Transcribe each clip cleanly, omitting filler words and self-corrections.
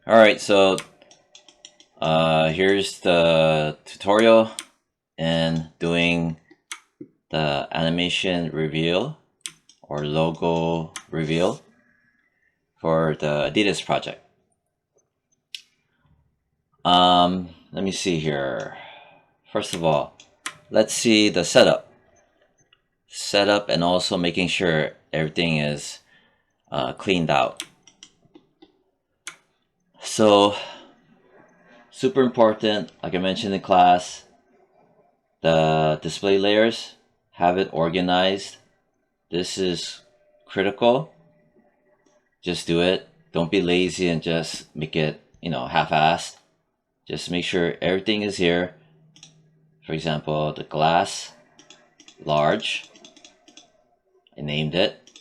Alright, so here's the tutorial and doing the animation reveal or logo reveal for the Adidas project. Let me see here. First of all, let's see the setup and also making sure everything is cleaned out. So super important, like I mentioned in class, the display layers, have it organized. This is critical. Just do it. Don't be lazy and just make it, half-assed. Just make sure everything is here. For example, the glass, large. I named it.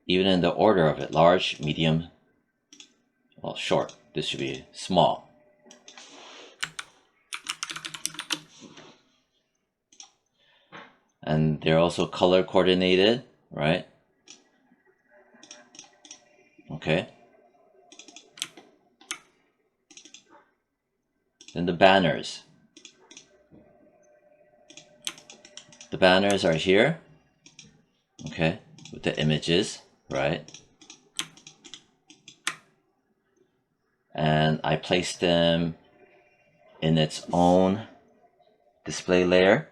Even in the order of it, large, medium, well, short. This should be small. And they're also color coordinated, right? Okay. Then the banners. The banners are here, okay, with the images, right? And I placed them in its own display layer,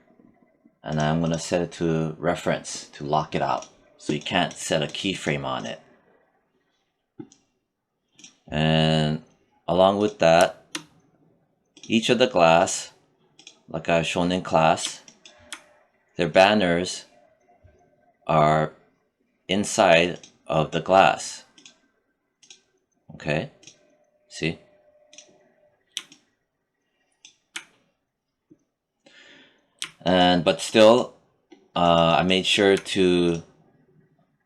and I'm going to set it to reference to lock it out, so you can't set a keyframe on it. And along with that, each of the glass, like I've shown in class, their banners are inside of the glass. Okay, see? But still, I made sure to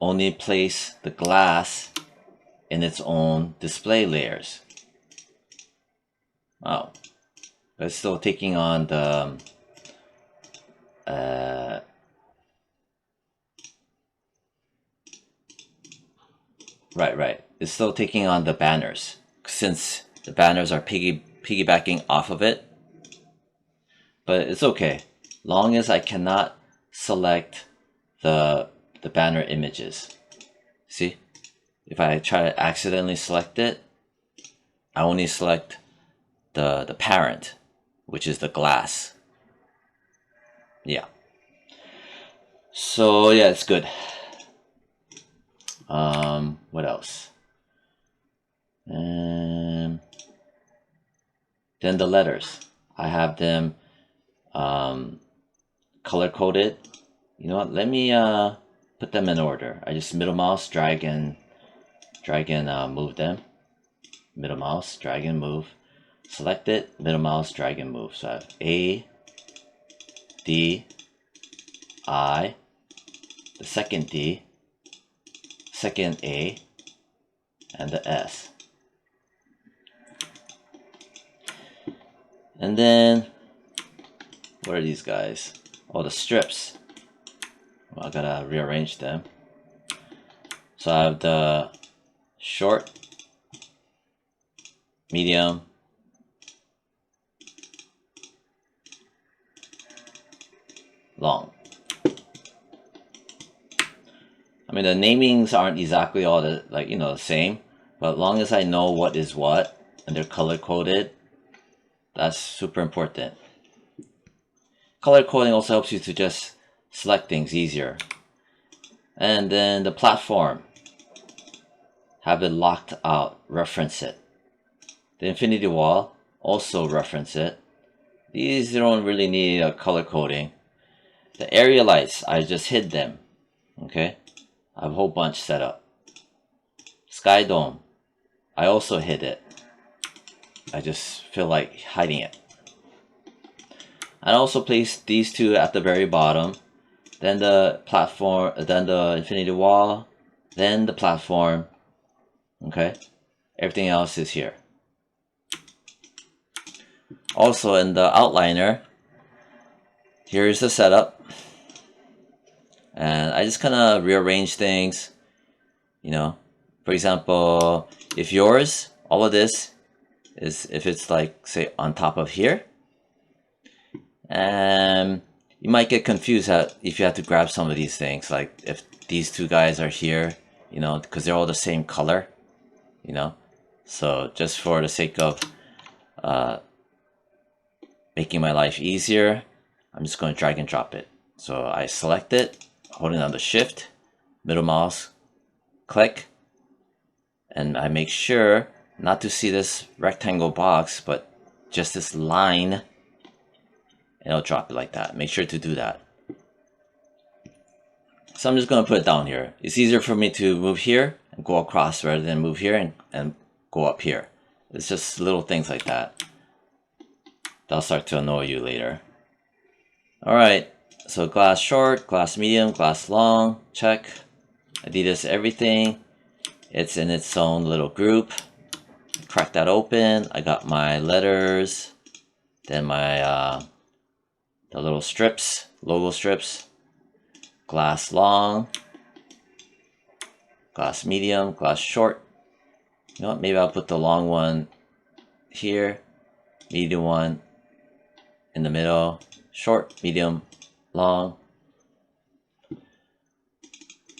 only place the glass in its own display layers. Oh, but it's still taking on the right. It's still taking on the banners, since the banners are piggybacking off of it. But it's okay, long as I cannot select the banner images. See, if I try to accidentally select it, I only select the parent, which is the glass. Yeah. So yeah, it's good. What else? Then the letters, I have them color coded. You know what? Let me put them in order. I just middle mouse, drag and move them. Middle mouse, drag and move. Select it, middle mouse, drag and move. So I have A, D, I, the second D, second A, and the S. And then, what are these guys? Oh, the strips. Well, I gotta rearrange them. So I have the short, medium, long. I mean, the namings aren't exactly all the same, but as long as I know what is what and they're color coded, that's super important. Color coding also helps you to just select things easier. And then the platform, have it locked out, reference it. The infinity wall, also reference it. These don't really need a color coding. The area lights, I just hid them. Okay, I have a whole bunch set up. Sky dome, I also hid it. I just feel like hiding it. I also placed these two at the very bottom, then the platform, then the infinity wall, then the platform. Okay, everything else is here. Also in the outliner, here's the setup, and I just kind of rearrange things. For example, if yours, all of this is if it's like, say, on top of here. And you might get confused if you have to grab some of these things, like if these two guys are here, you know, because they're all the same color, you know. So just for the sake of making my life easier, I'm just going to drag and drop it. So I select it, holding down the shift, middle mouse, click, and I make sure not to see this rectangle box, but just this line, and it'll drop it like that. Make sure to do that. So I'm just going to put it down here. It's easier for me to move here and go across rather than move here and go up here. It's just little things like that. That'll start to annoy you later. Alright, so glass short, glass medium, glass long, check. Adidas everything. It's in its own little group. Crack that open. I got my letters, then my the little strips, logo strips. Glass long, glass medium, glass short. You know what, maybe I'll put the long one here, medium one in the middle, short, medium, long.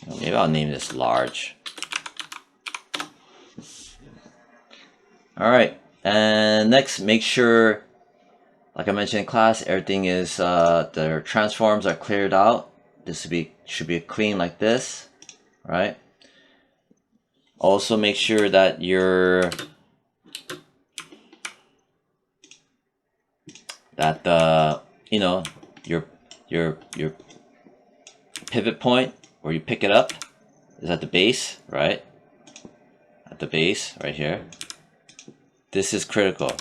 Maybe I'll name this large. Alright, and next, make sure, like I mentioned in class, everything is, their transforms are cleared out. This should be clean like this, right? Also make sure that your you know, your pivot point where you pick it up is at the base, right? At the base right here. This is critical.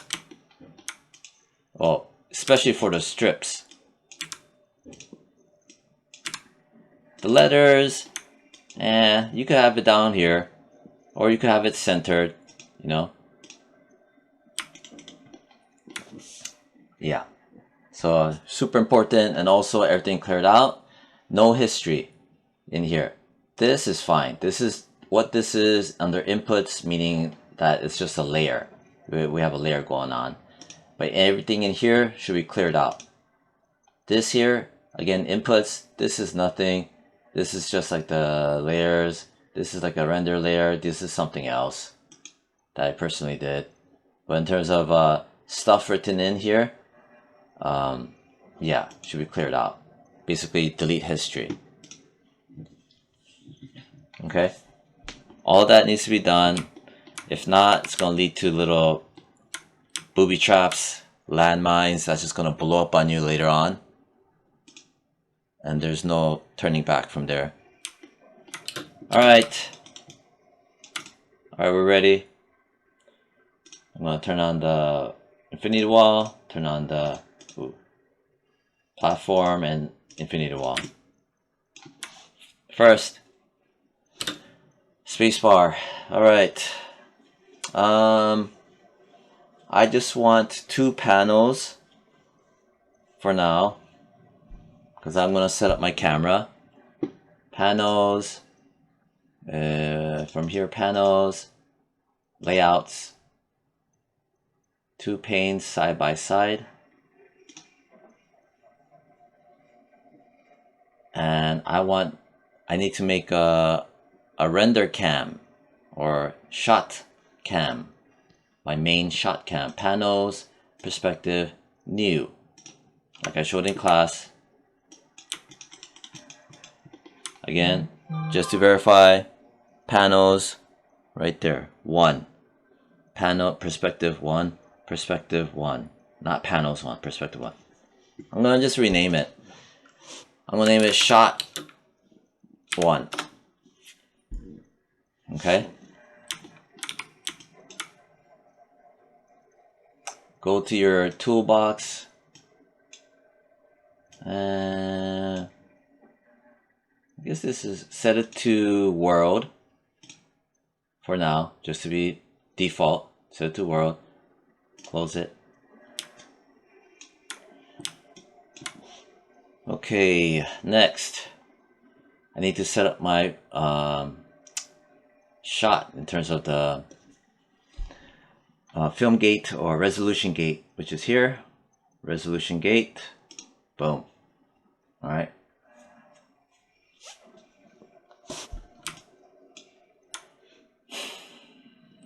Well, especially for the strips. The letters, you could have it down here, or you could have it centered, you know. Yeah. So super important, and also everything cleared out. No history in here. This is fine. This is what this is under inputs, meaning that it's just a layer. We have a layer going on. But everything in here should be cleared out. This here, again, inputs, this is nothing. This is just like the layers. This is like a render layer. This is something else that I personally did. But in terms of stuff written in here, yeah, should be cleared out. Basically, delete history. Okay? All that needs to be done. If not, it's going to lead to little booby traps, landmines that's just going to blow up on you later on. And there's no turning back from there. Alright. Alright, we're ready. I'm going to turn on the infinity wall, turn on the platform and infinity wall. First, spacebar. Alright. I just want 2 panels for now, because I'm going to set up my camera. Panels, from here, panels, layouts, 2 panes side by side. And I need to make a render cam or shot cam. My main shot cam. Panels, perspective, new. Like I showed in class. Again, just to verify, panels, right there, 1. Panel, perspective 1, perspective 1. Not panels 1, perspective 1. I'm going to just rename it. I'm going to name it shot 1. Okay? Go to your toolbox. I guess this is, set it to world for now, just to be default. Set it to world. Close it. Okay, next. I need to set up my shot in terms of the film gate or resolution gate, which is here. Resolution gate, boom. All right.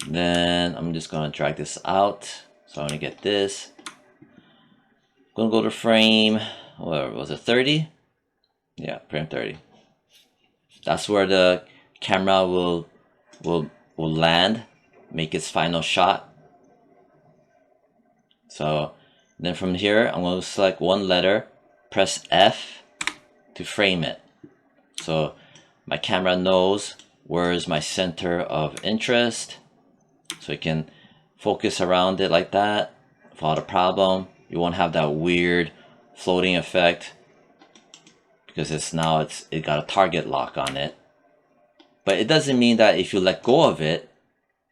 Then I'm just gonna drag this out. So I'm gonna get this. I'm gonna go to frame, what was it, 30? Yeah, frame 30. That's where the camera will land, make its final shot. So then from here, I'm going to select one letter, press F to frame it. So my camera knows where is my center of interest, so it can focus around it like that without a problem. You won't have that weird floating effect because it got a target lock on it. But it doesn't mean that if you let go of it,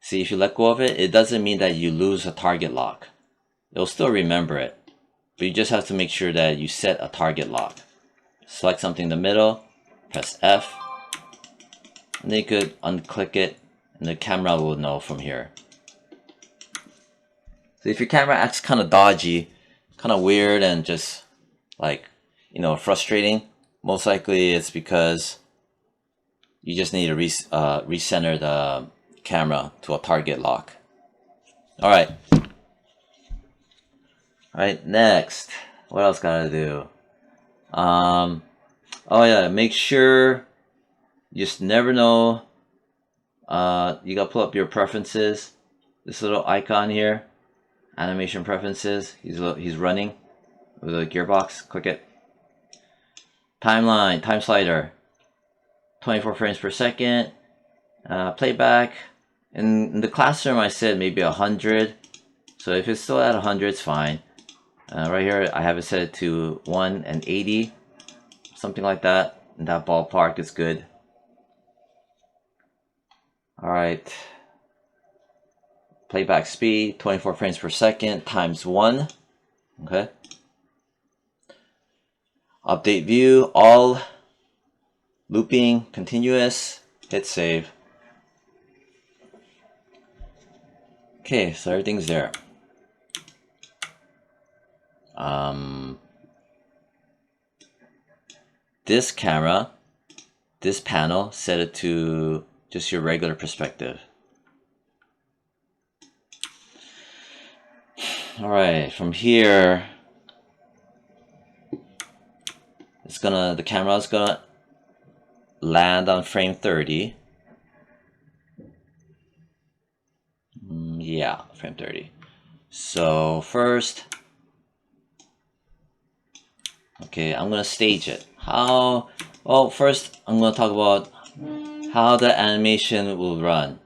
see, if you let go of it, it doesn't mean that you lose a target lock. It'll still remember it, but you just have to make sure that you set a target lock. Select something in the middle, press F, and then you could unclick it, and the camera will know from here. So if your camera acts kind of dodgy, kind of weird, and just like, you know, frustrating, most likely it's because you just need to recenter the camera to a target lock. All right. All right, next. What else gotta do? Oh yeah, make sure you just never know. You gotta pull up your preferences. This little icon here, animation preferences. He's running with a gearbox. Click it. Timeline, time slider. 24 frames per second. Playback. In the classroom, I said maybe 100. So if it's still at 100, it's fine. Right here, I have it set to 1 and 80, something like that. In that ballpark is good. All right. Playback speed, 24 frames per second times 1. Okay. Update view, all, looping, continuous, hit save. Okay, so everything's there. This camera, this panel, set it to just your regular perspective. All right, from here, the camera is gonna land on frame 30. Yeah, frame 30. So first, okay, I'm gonna stage it. How? Well, first I'm gonna talk about how the animation will run.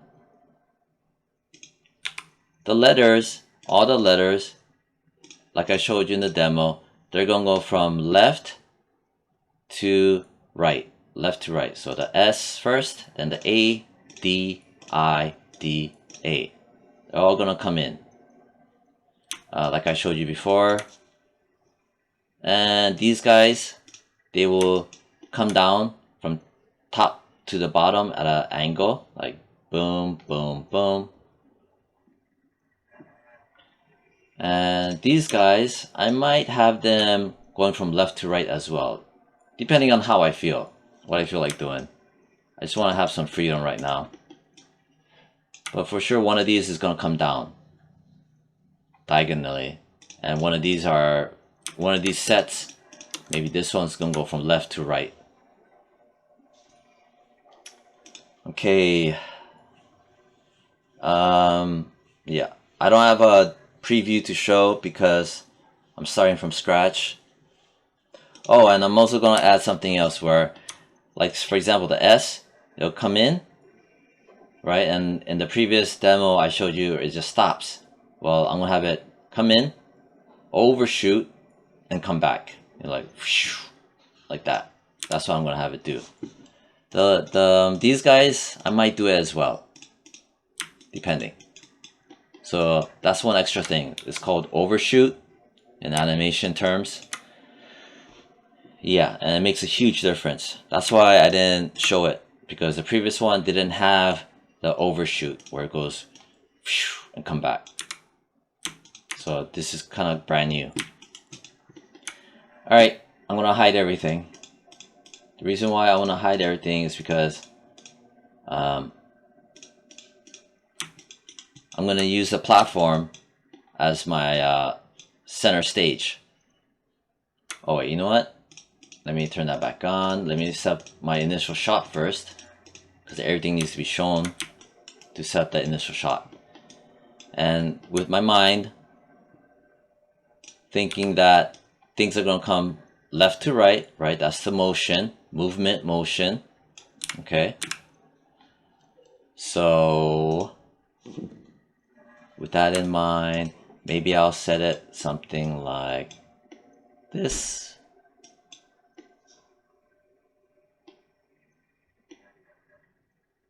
The letters, all the letters, like I showed you in the demo, they're gonna go from left to right, left to right. So the S first, then the A, D, I, D, A. They're all gonna come in, like I showed you before. And these guys, they will come down from top to the bottom at an angle, like boom, boom, boom. And these guys, I might have them going from left to right as well, depending on how I feel, what I feel like doing. I just want to have some freedom right now. But for sure, one of these is going to come down diagonally. And one of these sets, maybe this one's gonna go from left to right. Okay. Yeah, I don't have a preview to show because I'm starting from scratch. Oh, and I'm also gonna add something else where, like for example, the S, it'll come in, right? And in the previous demo I showed you, it just stops. Well, I'm gonna have it come in, overshoot, and come back, like that. That's what I'm gonna have it do. These guys, I might do it as well, depending. So that's one extra thing. It's called overshoot in animation terms. Yeah, and it makes a huge difference. That's why I didn't show it, because the previous one didn't have the overshoot where it goes and come back. So this is kind of brand new. Alright, I'm gonna hide everything. The reason why I want to hide everything is because I'm gonna use the platform as my center stage. Oh wait, you know what? Let me turn that back on. Let me set up my initial shot first, because everything needs to be shown to set that initial shot. And with my mind thinking that things are going to come left to right, right? That's the motion, movement, motion. Okay. So with that in mind, maybe I'll set it something like this.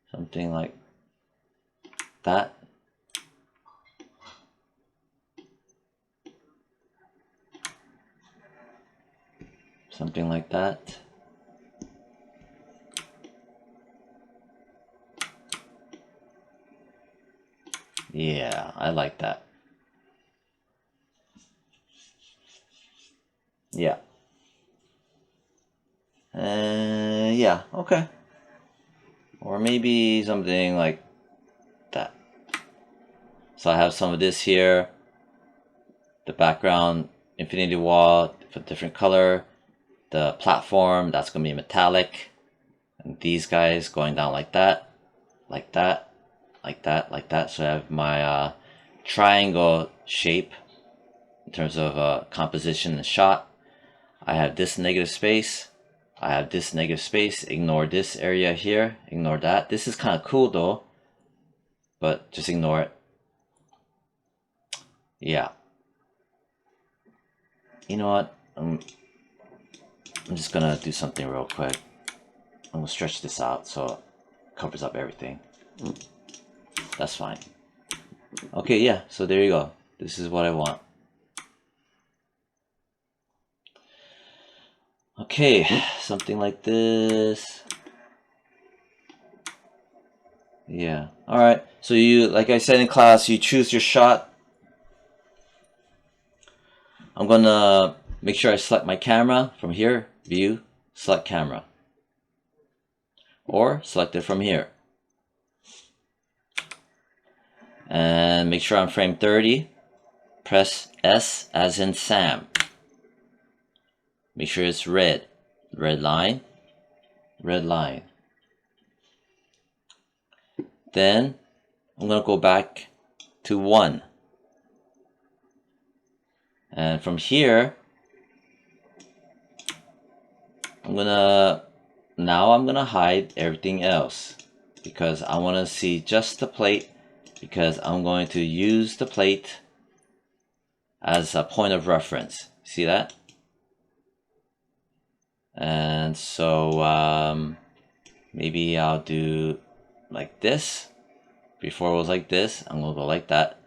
Something like that. Something like that. Yeah, I like that. Yeah. Yeah, okay. Or maybe something like that. So I have some of this here. The background, infinity wall for different color. The platform, that's going to be metallic. And these guys going down like that, like that, like that, like that. So I have my triangle shape in terms of composition and shot. I have this negative space. I have this negative space. Ignore this area here. Ignore that. This is kind of cool though, but just ignore it. Yeah. You know what? I'm just gonna do something real quick. I'm gonna stretch this out so it covers up everything. That's fine. Okay, yeah, so there you go. This is what I want. Okay, something like this. Yeah, alright. So you, like I said in class, you choose your shot. I'm gonna make sure I select my camera from here, view, select camera. Or select it from here. And make sure I'm frame 30. Press S as in Sam. Make sure it's red. Red line. Red line. Then I'm going to go back to 1. And from here, I'm going to hide everything else because I want to see just the plate, because I'm going to use the plate as a point of reference. See that? And so maybe I'll do like this. Before it was like this, I'm gonna go like that.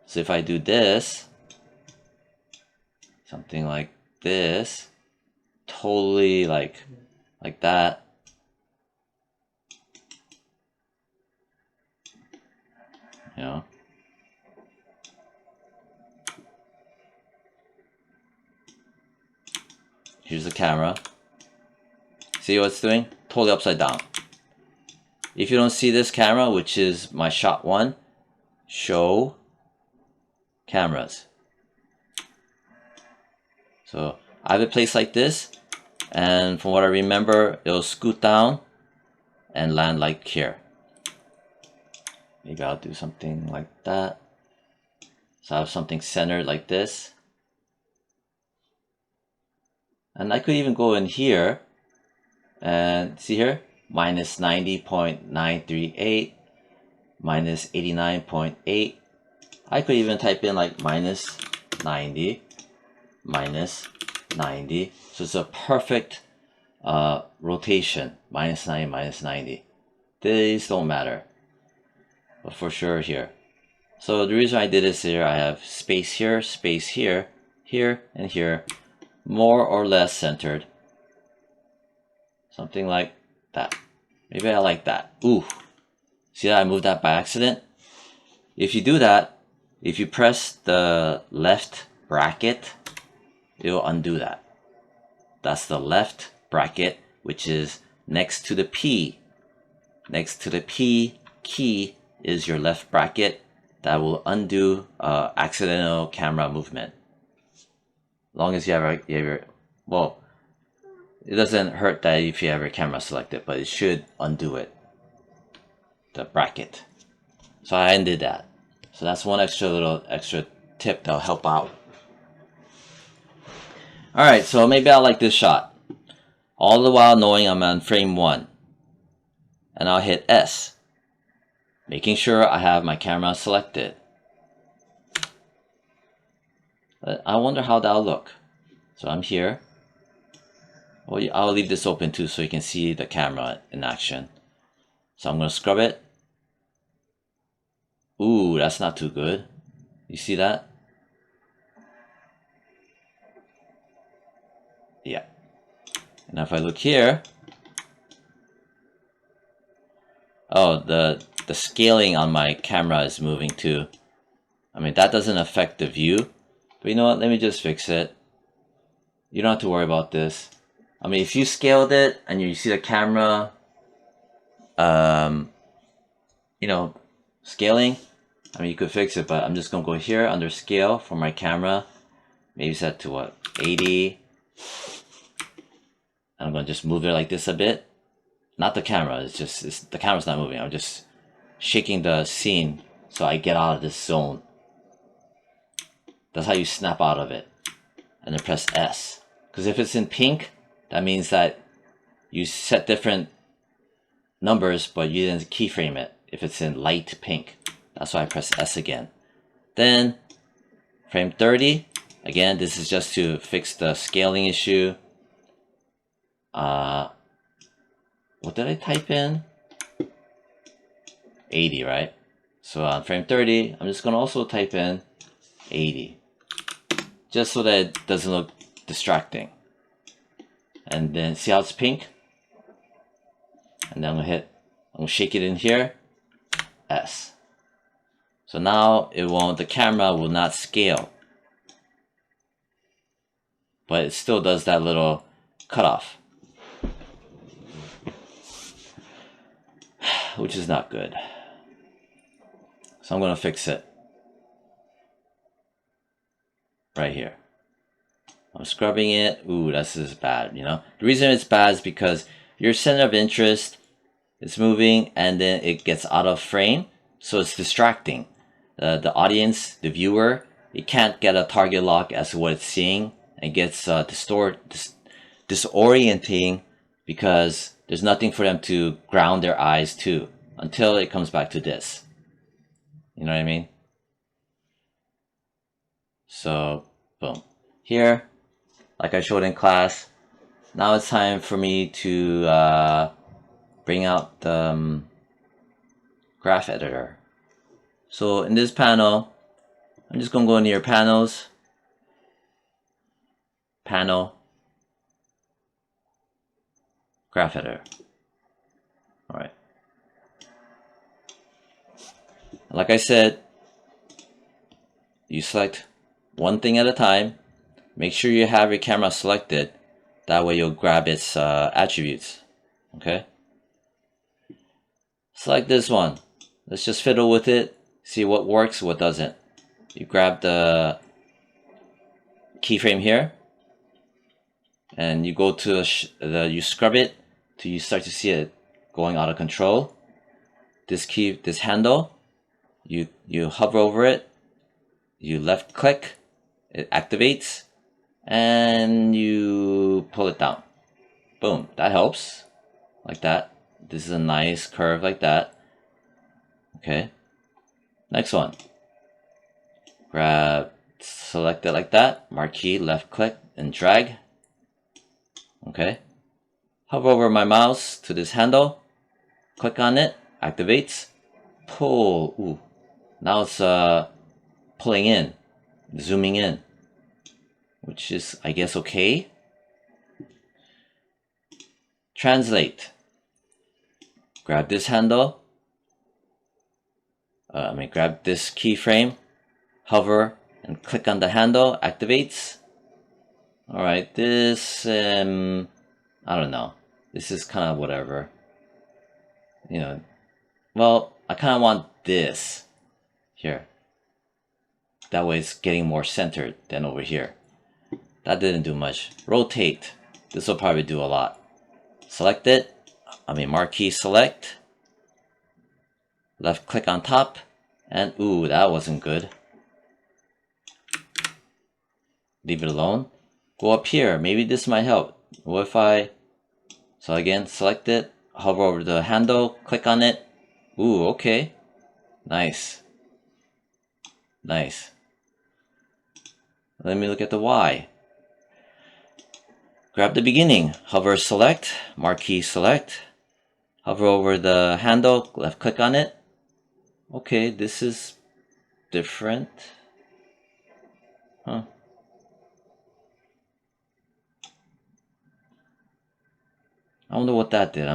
So if I do this, something like this, totally like that. You know. Here's the camera. See what it's doing? Totally upside down. If you don't see this camera, which is my shot 1, show cameras. So I have it placed like this, and from what I remember, it'll scoot down and land like here. Maybe I'll do something like that. So I have something centered like this. And I could even go in here and see here, minus 90.938, minus 89.8. I could even type in like minus 90, minus 90. So it's a perfect rotation, minus 90, minus 90. These don't matter, but for sure here. So the reason I did this here, I have space here, here, and here, more or less centered. Something like that. Maybe I like that. Ooh, see that I moved that by accident? If you do that, if you press the left bracket, it will undo that. That's the left bracket, which is next to the P. Next to the P key is your left bracket. That will undo accidental camera movement. As long as you have your, well, it doesn't hurt that if you have your camera selected, but it should undo it, the bracket. So I undid that. So that's one extra tip that'll help out. Alright, so maybe I like this shot. All the while knowing I'm on frame 1. And I'll hit S, making sure I have my camera selected. I wonder how that'll look. So I'm here. Well, I'll leave this open too so you can see the camera in action. So I'm going to scrub it. Ooh, that's not too good. You see that? Yeah. And if I look here, oh, the scaling on my camera is moving too. I mean, that doesn't affect the view. But you know what? Let me just fix it. You don't have to worry about this. I mean, if you scaled it and you see the camera, you know, scaling, I mean, you could fix it, but I'm just going to go here under scale for my camera. Maybe set to what? 80. I'm going to just move it like this a bit. Not the camera, the camera's not moving. I'm just shaking the scene so I get out of this zone. That's how you snap out of it. And then press S. Because if it's in pink, that means that you set different numbers, but you didn't keyframe it. If it's in light pink, that's why I press S again. Then frame 30. Again, this is just to fix the scaling issue. What did I type in? 80, right? So on frame 30, I'm just going to also type in 80. Just so that it doesn't look distracting. And then see how it's pink? And then I'm going to shake it in here. S. So now the camera will not scale. But it still does that little cutoff. Which is not good. So I'm going to fix it. Right here. I'm scrubbing it. Ooh, this is bad, you know. The reason it's bad is because your center of interest is moving and then it gets out of frame. So it's distracting. The audience, the viewer, it can't get a target lock as to what it's seeing. And gets disorienting because there's nothing for them to ground their eyes to until it comes back to this. You know what I mean? So, boom. Here, like I showed in class, now it's time for me to bring out the graph editor. So in this panel, I'm just going to go into your panels. Panel, graph editor. All right. Like I said, you select one thing at a time. Make sure you have your camera selected. That way you'll grab its attributes. Okay. Select this one. Let's just fiddle with it. See what works, what doesn't. You grab the keyframe here. And you go to you scrub it till you start to see it going out of control. This handle, you hover over it, you left click, it activates, and you pull it down. Boom, that helps, like that. This is a nice curve like that. Okay, next one. Select it like that, marquee, left click, and drag. Okay, hover over my mouse to this handle, click on it, activates, pull. Ooh, now it's pulling in, zooming in, which is, I guess, okay. Translate. Grab this handle. Grab this keyframe, hover and click on the handle, activates. Alright, this, I don't know. This is kind of whatever. You know, well, I kind of want this here. That way it's getting more centered than over here. That didn't do much. Rotate. This will probably do a lot. Select it. Marquee select. Left click on top. And ooh, that wasn't good. Leave it alone. Go up here. Maybe this might help. What if so again, select it. Hover over the handle. Click on it. Ooh, okay. Nice. Nice. Let me look at the Y. Grab the beginning. Hover select. Marquee select. Hover over the handle. Left click on it. Okay, this is different. Huh. I wonder what that did.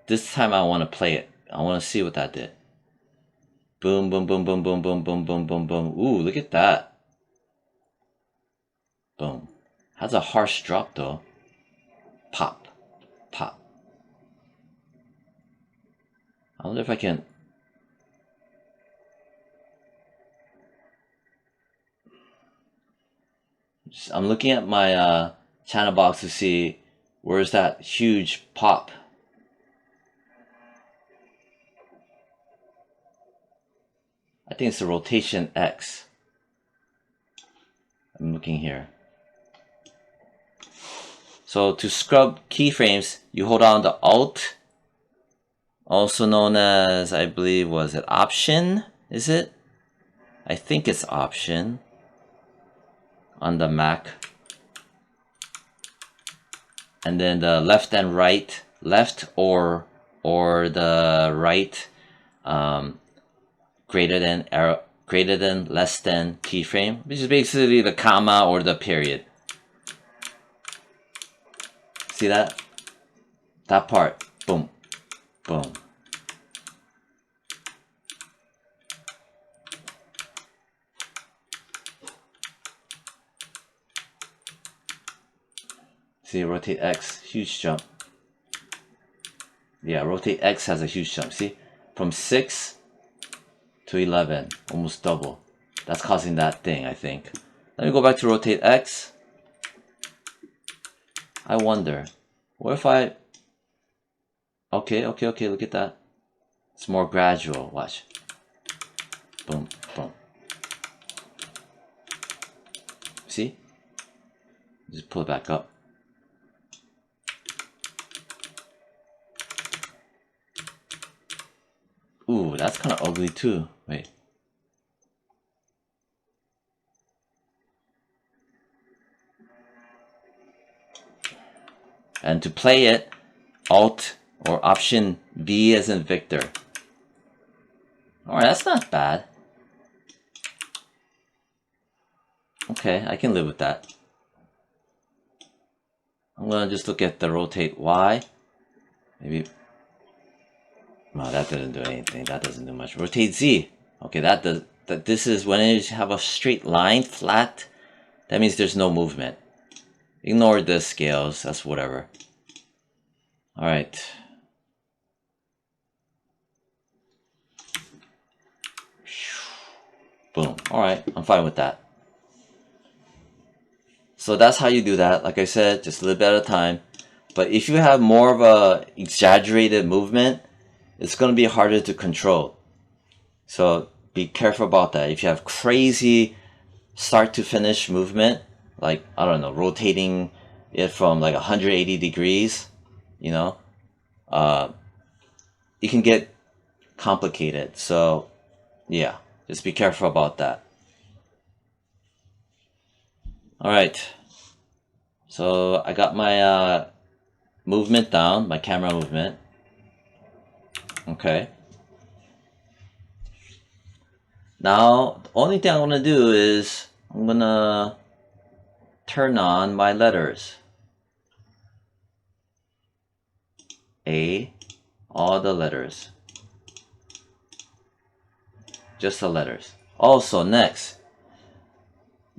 This time I want to play it. I want to see what that did. Boom, boom, boom, boom, boom, boom, boom, boom, boom, boom. Ooh, look at that. Boom. Has a harsh drop though. Pop. Pop. I wonder if I can... I'm looking at my channel box to see where's that huge pop. I think it's the rotation X. I'm looking here. So to scrub keyframes, you hold on to Alt, also known as, I believe, was it Option? Is it? I think it's Option on the Mac. And then the left and right, left or the right, greater than arrow, greater than, less than keyframe, which is basically the comma or the period. See that? That part. Boom. Boom. See, rotate X, huge jump. Yeah, rotate X has a huge jump. See, from 6 to 11, almost double. That's causing that thing, I think. Let me go back to rotate X. I wonder, what if I... Okay, look at that. It's more gradual, watch. Boom, boom. See? Just pull it back up. Ooh, that's kind of ugly too. Wait. And to play it, Alt or Option V as in Victor. Alright, that's not bad. Okay, I can live with that. I'm gonna just look at the rotate Y. Maybe... No, that didn't do anything. That doesn't do much. Rotate Z. Okay, that does... This is when you have a straight line, flat. That means there's no movement. Ignore the scales. That's whatever. Alright. Boom. Alright, I'm fine with that. So that's how you do that. Like I said, just a little bit at a time. But if you have more of a exaggerated movement, it's going to be harder to control. So be careful about that. If you have crazy start to finish movement, like, I don't know, rotating it from like 180 degrees, you know, it can get complicated. So yeah, just be careful about that. All right. So I got my movement down, my camera movement. Okay. Now, the only thing I'm going to do is I'm going to turn on my letters. A, all the letters. Just the letters. Also, next,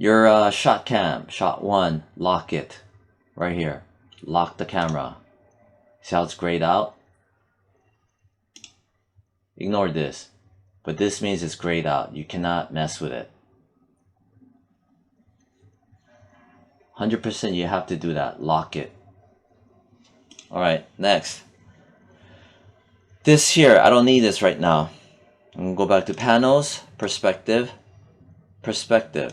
Your shot cam, shot 1, lock it. Right here. Lock the camera. See how it's grayed out? Ignore this. But this means it's grayed out. You cannot mess with it. 100% you have to do that. Lock it. Alright, next. This here, I don't need this right now. I'm going to go back to panels, perspective, perspective.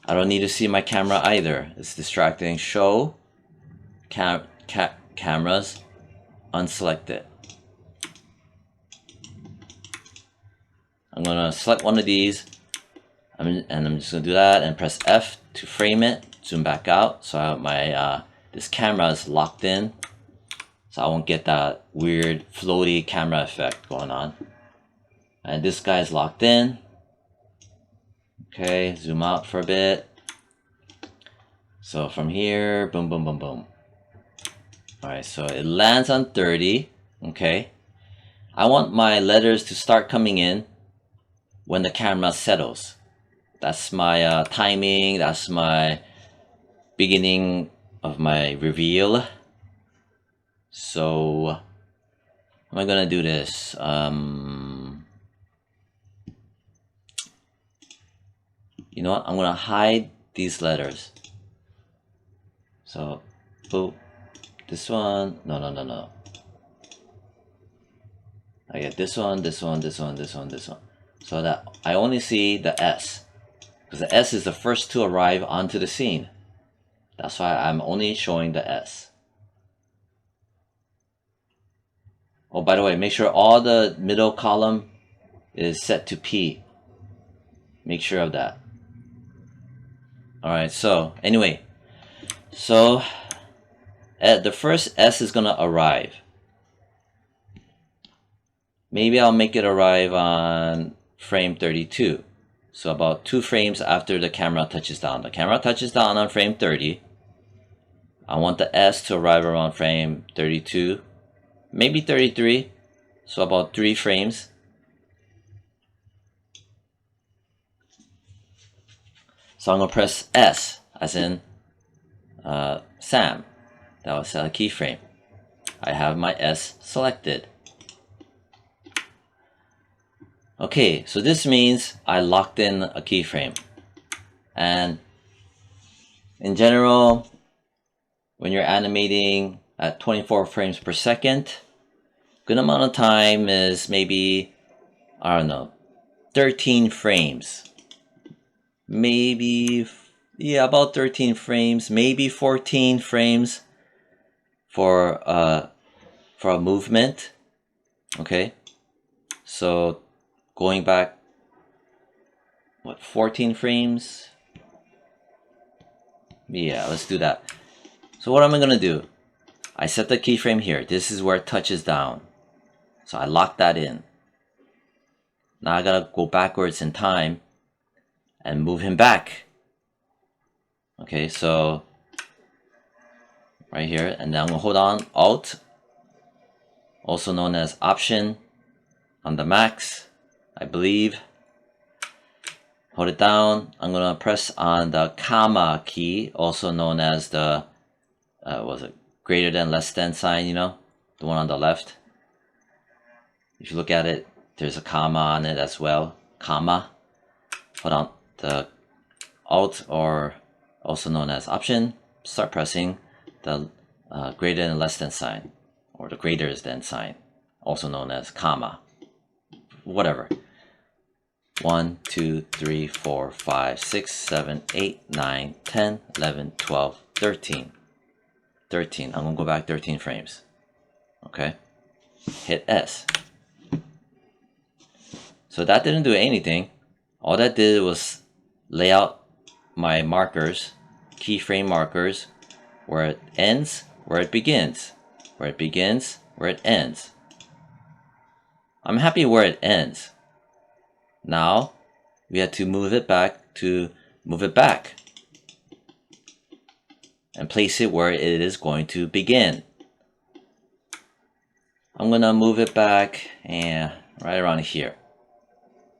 I don't need to see my camera either. It's distracting. Show, cameras, unselect it. I'm going to select one of these, and I'm just going to do that and press F to frame it, zoom back out, so my this camera is locked in, so I won't get that weird floaty camera effect going on. And this guy is locked in. Okay, zoom out for a bit. So from here, boom, boom, boom, boom. Alright, so it lands on 30. Okay. I want my letters to start coming in when the camera settles. That's my timing. That's my beginning of my reveal. So, how am I gonna do this? You know what? I'm gonna hide these letters. So, boop. This one. No. I get this one, this one, this one, this one, this one. So that I only see the S. Because the S is the first to arrive onto the scene. That's why I'm only showing the S. Oh, by the way, make sure all the middle column is set to P. Make sure of that. Alright, so anyway. So the first S is gonna arrive. Maybe I'll make it arrive on frame 32. So about 2 frames after the camera touches down. The camera touches down on frame 30. I want the S to arrive around frame 32. Maybe 33. So about 3 frames. So I'm going to press S as in Sam. That was a keyframe. I have my S selected. Okay, so this means I locked in a keyframe. And in general, when you're animating at 24 frames per second, good amount of time is maybe, I don't know, 13 frames. Maybe, yeah, about 13 frames, maybe 14 frames for a movement. Okay, so going back, what, 14 frames? Yeah, let's do that. So what am I gonna do? I set the keyframe here. This is where it touches down. So I lock that in. Now I gotta go backwards in time and move him back. Okay, so right here, and then I'm gonna hold on Alt, also known as Option on the Macs, I believe. Hold it down. I'm gonna press on the comma key, also known as the was it greater than less than sign, you know, the one on the left. If you look at it, there's a comma on it as well. Comma. Hold on the Alt, or also known as Option. Start pressing the greater than less than sign, or the greater than sign, also known as comma. Whatever. 1, 2, 3, 4, 5, 6, 7, 8, 9, 10, 11, 12, 13. 13. I'm going to go back 13 frames. Okay. Hit S. So that didn't do anything. All that did was lay out my markers, keyframe markers, where it ends, where it begins, where it begins, where it ends. I'm happy where it ends. Now we have to move it back and place it where it is going to begin. I'm gonna move it back and right around here,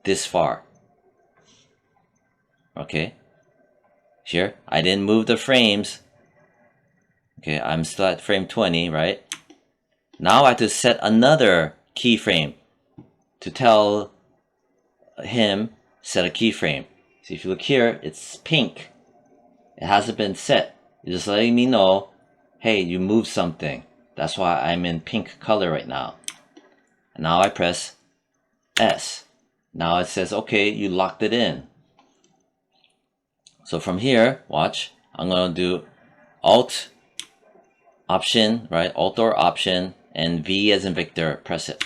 this far. Okay, here I didn't move the frames. Okay, I'm still at frame 20, right? Now I have to set another keyframe to tell him set a keyframe. See, if you look here, it's pink. It hasn't been set. It's just letting me know, hey, you moved something. That's why I'm in pink color right now. And now I press S. Now it says, okay, you locked it in. So from here, watch, I'm going to do Alt, Option, right? Alt or Option, and V as in Victor, press it.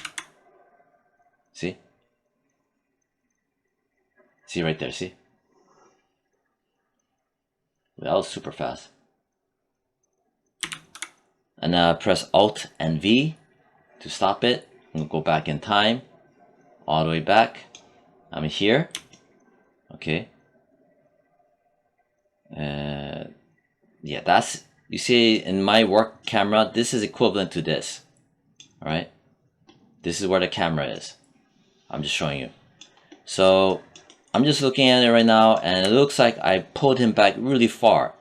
See? See right there, see? That was super fast. And now press Alt and V to stop it. We'll go back in time, all the way back. I'm here. Okay. Yeah, that's, you see in my work camera, this is equivalent to this. All right. This is where the camera is. I'm just showing you. So I'm just looking at it right now, and it looks like I pulled him back really far.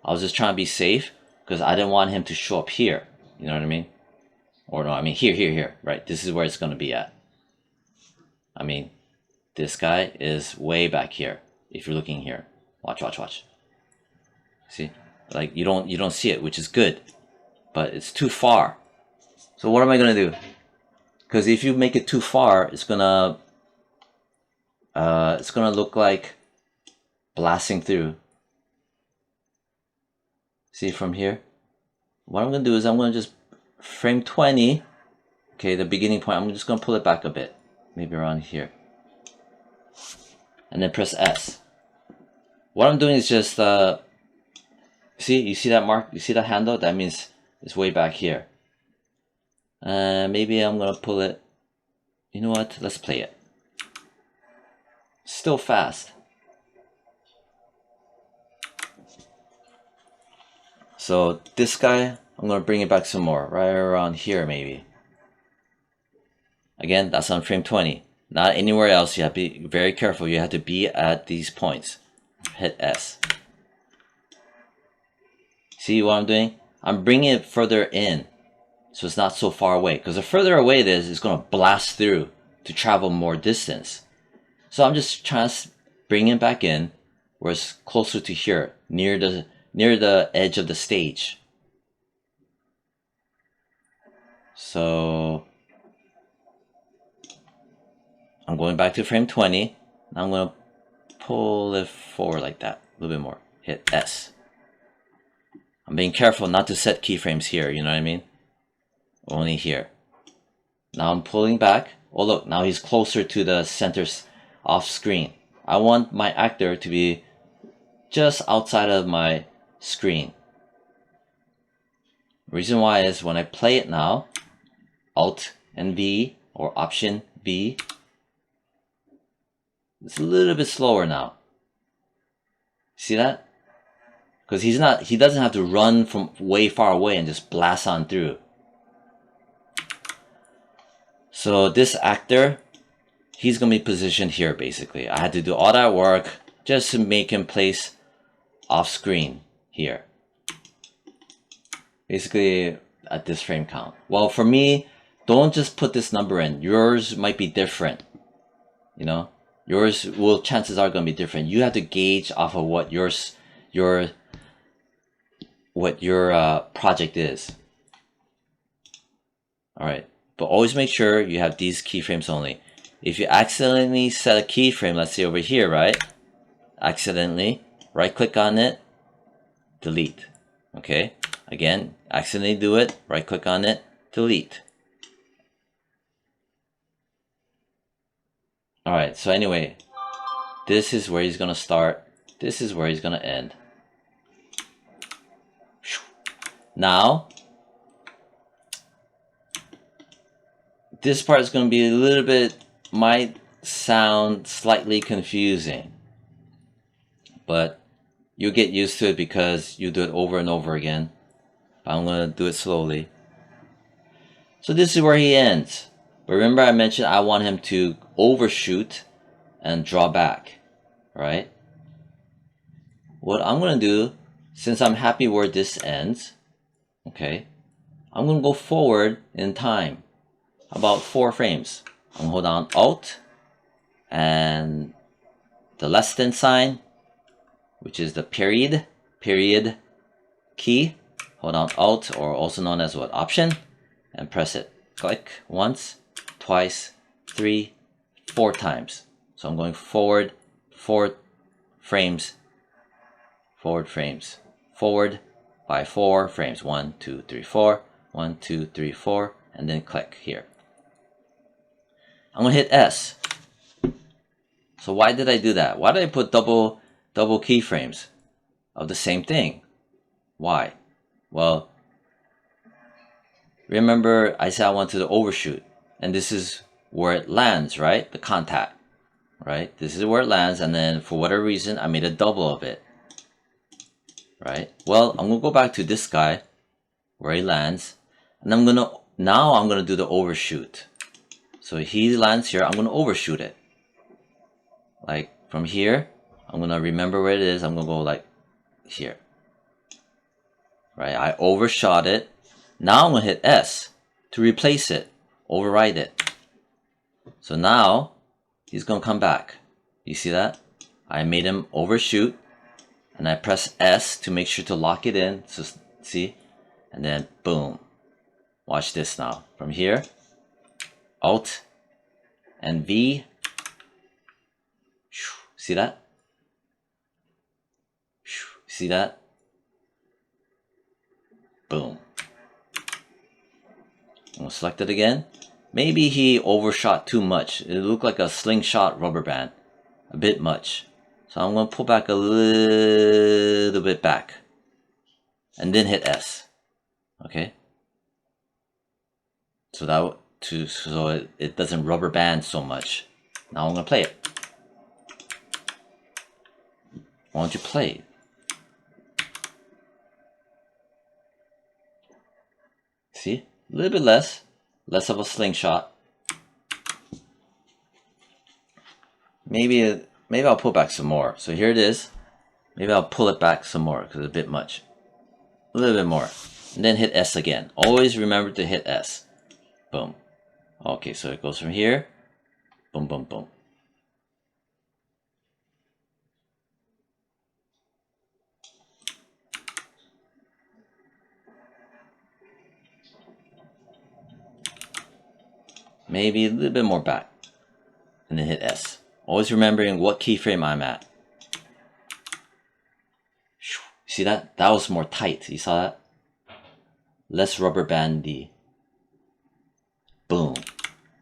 I was just trying to be safe because I didn't want him to show up here. You know what I mean? Or no, I mean here, right? This is where it's going to be at. I mean, this guy is way back here. If you're looking here, watch. See, like you don't see it, which is good, but it's too far. So what am I going to do? Because if you make it too far, it's gonna look like blasting through. See from here? What I'm gonna do is I'm gonna just frame 20. Okay, the beginning point. I'm just gonna pull it back a bit, maybe around here, and then press S. What I'm doing is just see, you see that mark? You see that handle? That means it's way back here. Maybe I'm gonna pull it. You know what? Let's play it. Still fast. So this guy, I'm gonna bring it back some more, right around here maybe. Again, that's on frame 20. Not anywhere else. You have to be very careful. You have to be at these points. Hit S. See what I'm doing? I'm bringing it further in, so it's not so far away. Because the further away it is, it's gonna blast through to travel more distance. So I'm just trying to bring it back in, where it's closer to here, near the edge of the stage. So I'm going back to frame 20. Now I'm going to pull it forward like that, a little bit more. Hit S. I'm being careful not to set keyframes here, you know what I mean? Only here. Now I'm pulling back. Oh look, now he's closer to the center off screen. I want my actor to be just outside of my screen. Reason why is when I play it now, Alt and V or Option V, it's a little bit slower now. See that? Because he doesn't have to run from way far away and just blast on through. So this actor, he's gonna be positioned here basically. I had to do all that work just to make him place off screen here. Basically at this frame count. Well, for me, don't just put this number in. Yours might be different. You know, yours will chances are gonna be different. You have to gauge off of what your project is. All right, but always make sure you have these keyframes only. If you accidentally set a keyframe, let's say over here, right? Accidentally, right click on it, delete. Okay, again, accidentally do it, right click on it, delete. All right, so anyway, this is where he's gonna start. This is where he's gonna end. Now, this part is going to be a little bit, might sound slightly confusing, but you'll get used to it because you do it over and over again. I'm going to do it slowly. So this is where he ends. But remember I mentioned I want him to overshoot and draw back, right? what I'm gonna do, since I'm happy where this ends, okay, I'm gonna go forward in time about 4 frames. I'm gonna hold down Alt and the less than sign, which is the period key. Hold down Alt, or also known as what, Option, and press it. Click once, twice, 3, 4 times. So I'm going forward 4 frames, forward by 4 frames. 1, 2, 3, 4, 1, 2, 3, 4, and then click here. I'm gonna hit S. So why did I do that? Why did I put double keyframes of the same thing? Why? Well, remember I said I wanted to overshoot, and this is where it lands, right? The contact, right? This is where it lands, and then for whatever reason I made a double of it, right? Well, I'm gonna go back to this guy where he lands, and I'm gonna do the overshoot. So he lands here, I'm gonna overshoot it. Like from here, I'm gonna remember where it is, I'm gonna go like here. Right, I overshot it. Now I'm gonna hit S to replace it, override it. So now he's gonna come back. You see that? I made him overshoot, and I press S to make sure to lock it in. So see, and then boom. Watch this now. From here, Alt and V. See that? See that? Boom. I'm gonna select it again. Maybe he overshot too much. It looked like a slingshot rubber band. A bit much. So I'm gonna pull back a little bit back. And then hit S. Okay? So it doesn't rubber band so much. Now I'm gonna play it. Why don't you play it? See? A little bit less of a slingshot. Maybe I'll pull back some more. So here it is. Maybe I'll pull it back some more because it's a bit much. A little bit more. And then hit S again. Always remember to hit S. Boom. Okay, so it goes from here. Boom, boom, boom. Maybe a little bit more back. And then hit S. Always remembering what keyframe I'm at. See that? That was more tight. You saw that? Less rubber bandy. Boom.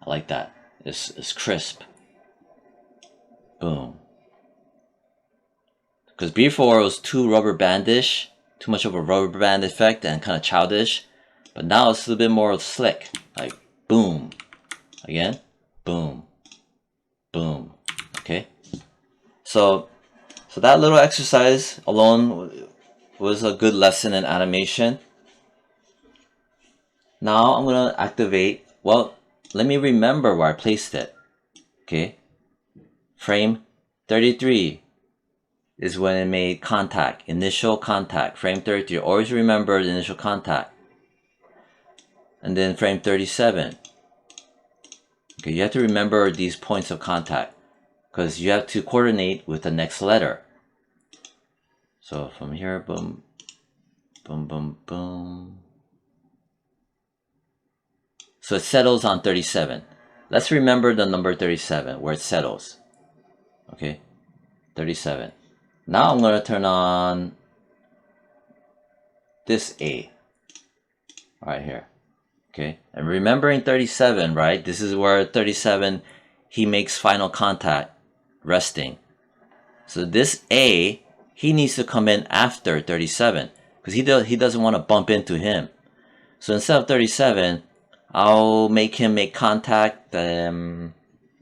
I like that. It's crisp. Boom. Because before it was too rubber bandish. Too much of a rubber band effect and kind of childish. But now it's a little bit more slick. Like boom. Again. Boom. Boom. Okay. So that little exercise alone was a good lesson in animation. Now I'm going to activate, well, let me remember where I placed it. Okay. Frame 33 is when it made contact, initial contact. Frame 33, always remember the initial contact. And then frame 37. Okay, you have to remember these points of contact because you have to coordinate with the next letter. So from here, boom, boom, boom, boom. So it settles on 37. Let's remember the number 37, where it settles. Okay, 37. Now I'm going to turn on this A right here. Okay, and remembering 37, right? This is where 37, he makes final contact, resting. So this A, he needs to come in after 37 because he doesn't want to bump into him. So instead of 37, I'll make him make contact, I don't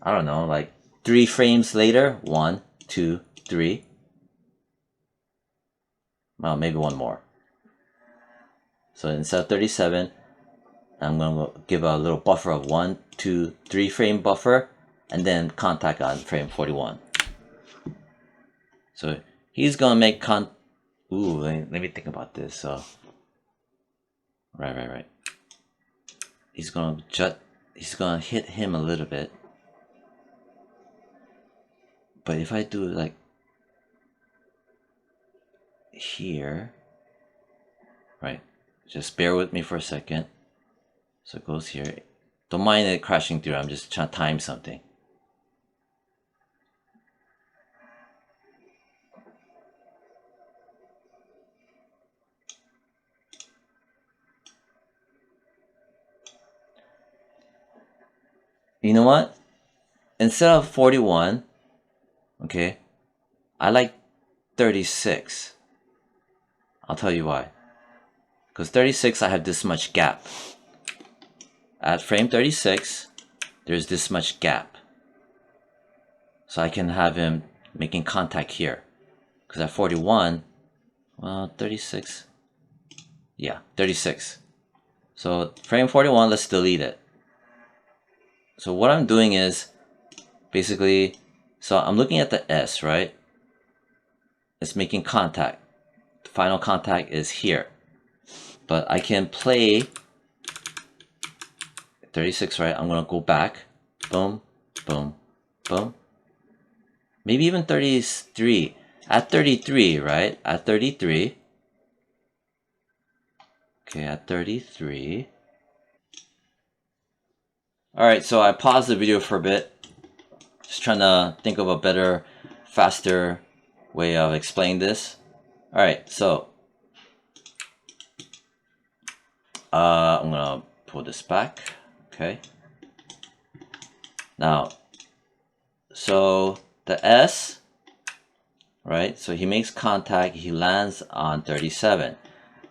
know, like 3 frames later. 1, 2, 3. Well, maybe one more. So instead of 37, I'm going to give a little buffer of 1, 2, 3 frame buffer, and then contact on frame 41. So he's gonna make ooh, let me think about this. So right. He's gonna hit him a little bit. But if I do it like here, right? Just bear with me for a second. So it goes here. Don't mind it crashing through. I'm just trying to time something. You know what? Instead of 41, okay, I like 36. I'll tell you why. Because 36, I have this much gap. At frame 36, there's this much gap. So I can have him making contact here. Because at 41, well, 36. Yeah, 36. So frame 41, let's delete it. So what I'm doing is basically, so I'm looking at the S, right? It's making contact. The final contact is here. But I can play 36, right? I'm gonna go back. Boom, boom, boom. Maybe even 33. At 33, right? At 33. Okay, at 33. Alright, so I paused the video for a bit. Just trying to think of a better, faster way of explaining this. Alright, so I'm gonna pull this back. Okay. Now, so the S, right? So he makes contact, he lands on 37.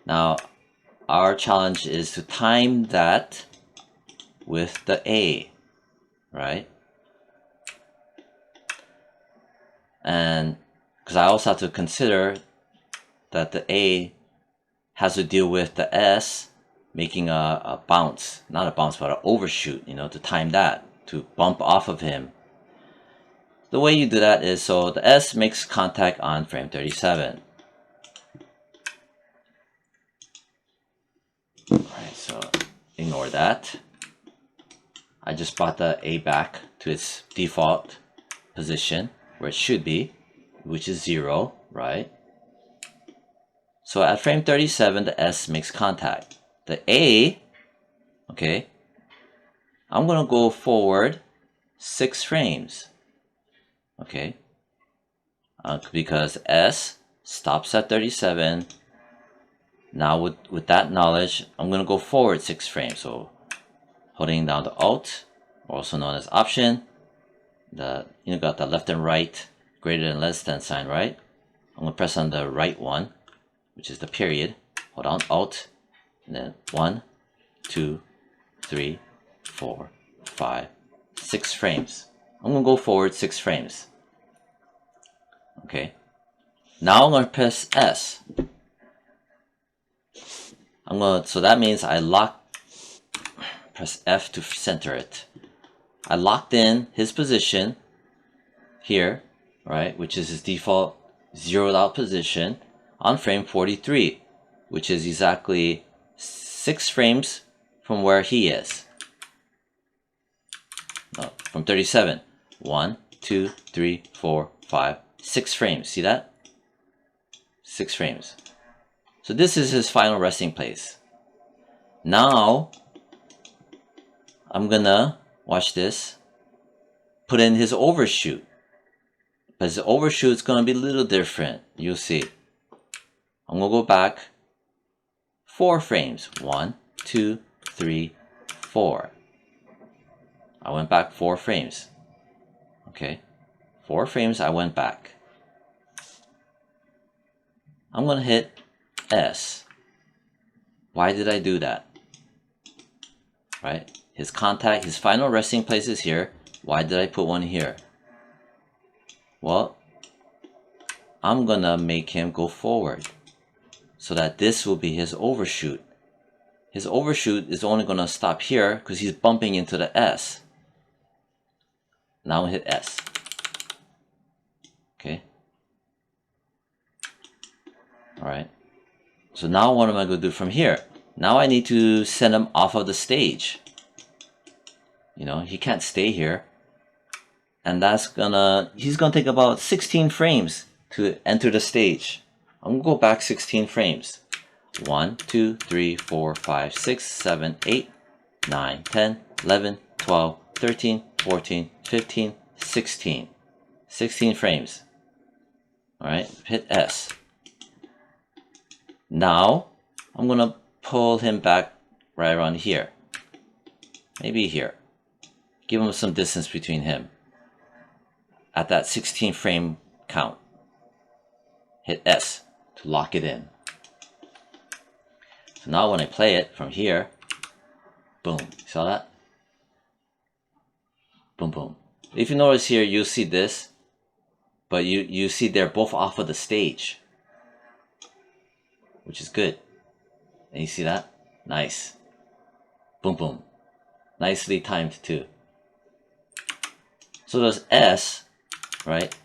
Now, our challenge is to time that with the A, right? And because I also have to consider that the A has to deal with the S making a bounce, not a bounce, but an overshoot, you know, to time that, to bump off of him. The way you do that is, so the S makes contact on frame 37. Alright, so ignore that. I just brought the A back to its default position where it should be, which is 0, right? So at frame 37, the S makes contact. The A, okay, I'm gonna go forward 6 frames, okay, because S stops at 37. Now with that knowledge, I'm gonna go forward 6 frames. So holding down the Alt, also known as Option, you got the left and right greater than less than sign, right? I'm gonna press on the right one, which is the period. Hold on, Alt, and then 1, 2, 3, 4, 5, 6 frames. I'm gonna go forward 6 frames. Okay. Now I'm gonna press S. So that means I press F to center it. I locked in his position here, right, which is his default zeroed out position on frame 43, which is exactly 6 frames from where he is. No, from 37. 1, 2, 3, 4, 5, 6 frames. See that? 6 frames. So this is his final resting place. Now, I'm gonna, watch this, put in his overshoot. But his overshoot is gonna be a little different. You'll see. I'm gonna go back 4 frames. 1, 2, 3, 4. I went back 4 frames. Okay. 4 frames, I went back. I'm gonna hit S. Why did I do that? Right? His contact, his final resting place is here. Why did I put one here? Well, I'm gonna make him go forward so that this will be his overshoot. His overshoot is only gonna stop here because he's bumping into the S. Now hit S. Okay. All right. So now what am I going to do from here? Now I need to send him off of the stage. You know, he can't stay here. And he's gonna take about 16 frames to enter the stage. I'm gonna go back 16 frames. 1, 2, 3, 4, 5, 6, 7, 8, 9, 10, 11, 12, 13, 14, 15, 16. 16 frames. Alright, hit S. Now, I'm gonna pull him back right around here. Maybe here. Give him some distance between him. At that 16 frame count. Hit S to lock it in. So now when I play it from here, boom, saw that? Boom, boom. If you notice here, you see this, but you see they're both off of the stage, which is good. And you see that? Nice. Boom, boom. Nicely timed too. So there's S, right?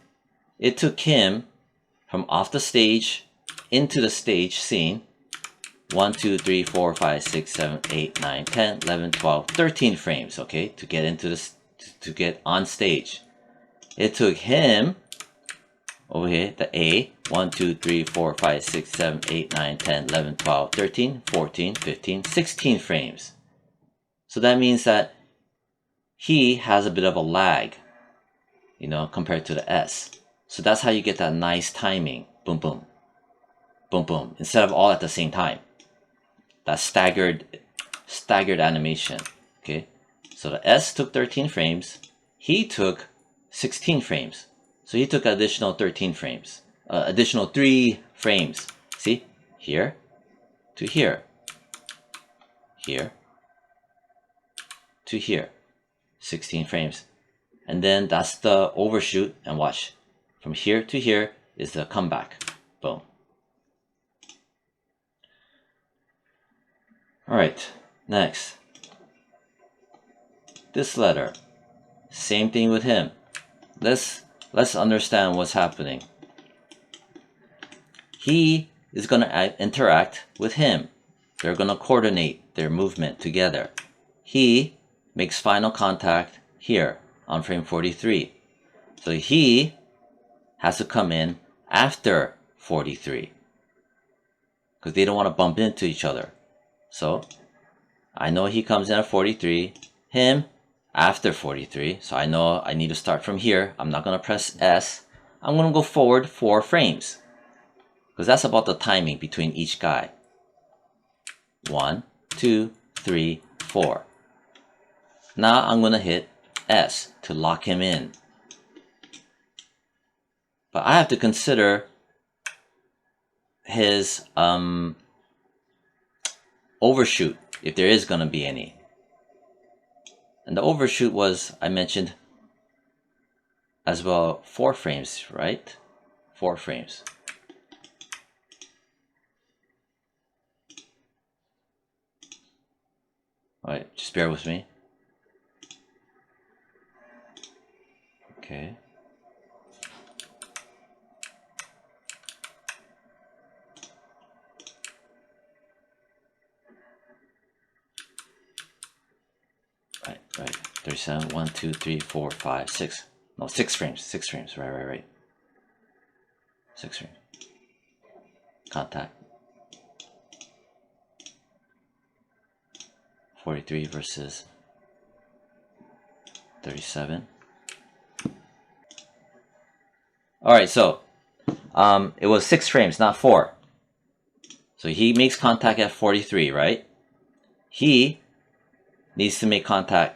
It took him from off the stage into the stage scene. 1, 2, 3, 4, 5, 6, 7, 8, 9, 10, 11, 12, 13 frames, okay, to get into this, to get on stage. It took him over here, the A, 1, 2, 3, 4, 5, 6, 7, 8, 9, 10, 11, 12, 13, 14, 15, 16 frames. So that means that he has a bit of a lag, you know, compared to the S. So that's how you get that nice timing. Boom, boom. Boom, boom. Instead of all at the same time. That staggered animation. Okay. So the S took 13 frames. He took 16 frames. So he took additional 13 frames. Additional 3 frames. See? Here to here. Here to here. 16 frames. And then that's the overshoot. And watch. From here to here is the comeback. Boom. Alright, next. This letter. Same thing with him. Let's understand what's happening. He is going to interact with him. They're going to coordinate their movement together. He makes final contact here on frame 43. So he has to come in after 43. Because they don't want to bump into each other. So I know he comes in at 43, him after 43. So I know I need to start from here. I'm not going to press S. I'm going to go forward 4 frames. Because that's about the timing between each guy. 1, 2, 3, 4. Now I'm going to hit S to lock him in. But I have to consider his overshoot, if there is going to be any. And the overshoot was, I mentioned as well, 4 frames, right? 4 frames. Alright, just bear with me. Okay. Right. 37, 1, 2, 3, 4, 5, 6. No, 6 frames. 6 frames. Right. 6 frames. Contact. 43 versus 37. Alright, so it was 6 frames, not 4. So he makes contact at 43, right? He needs to make contact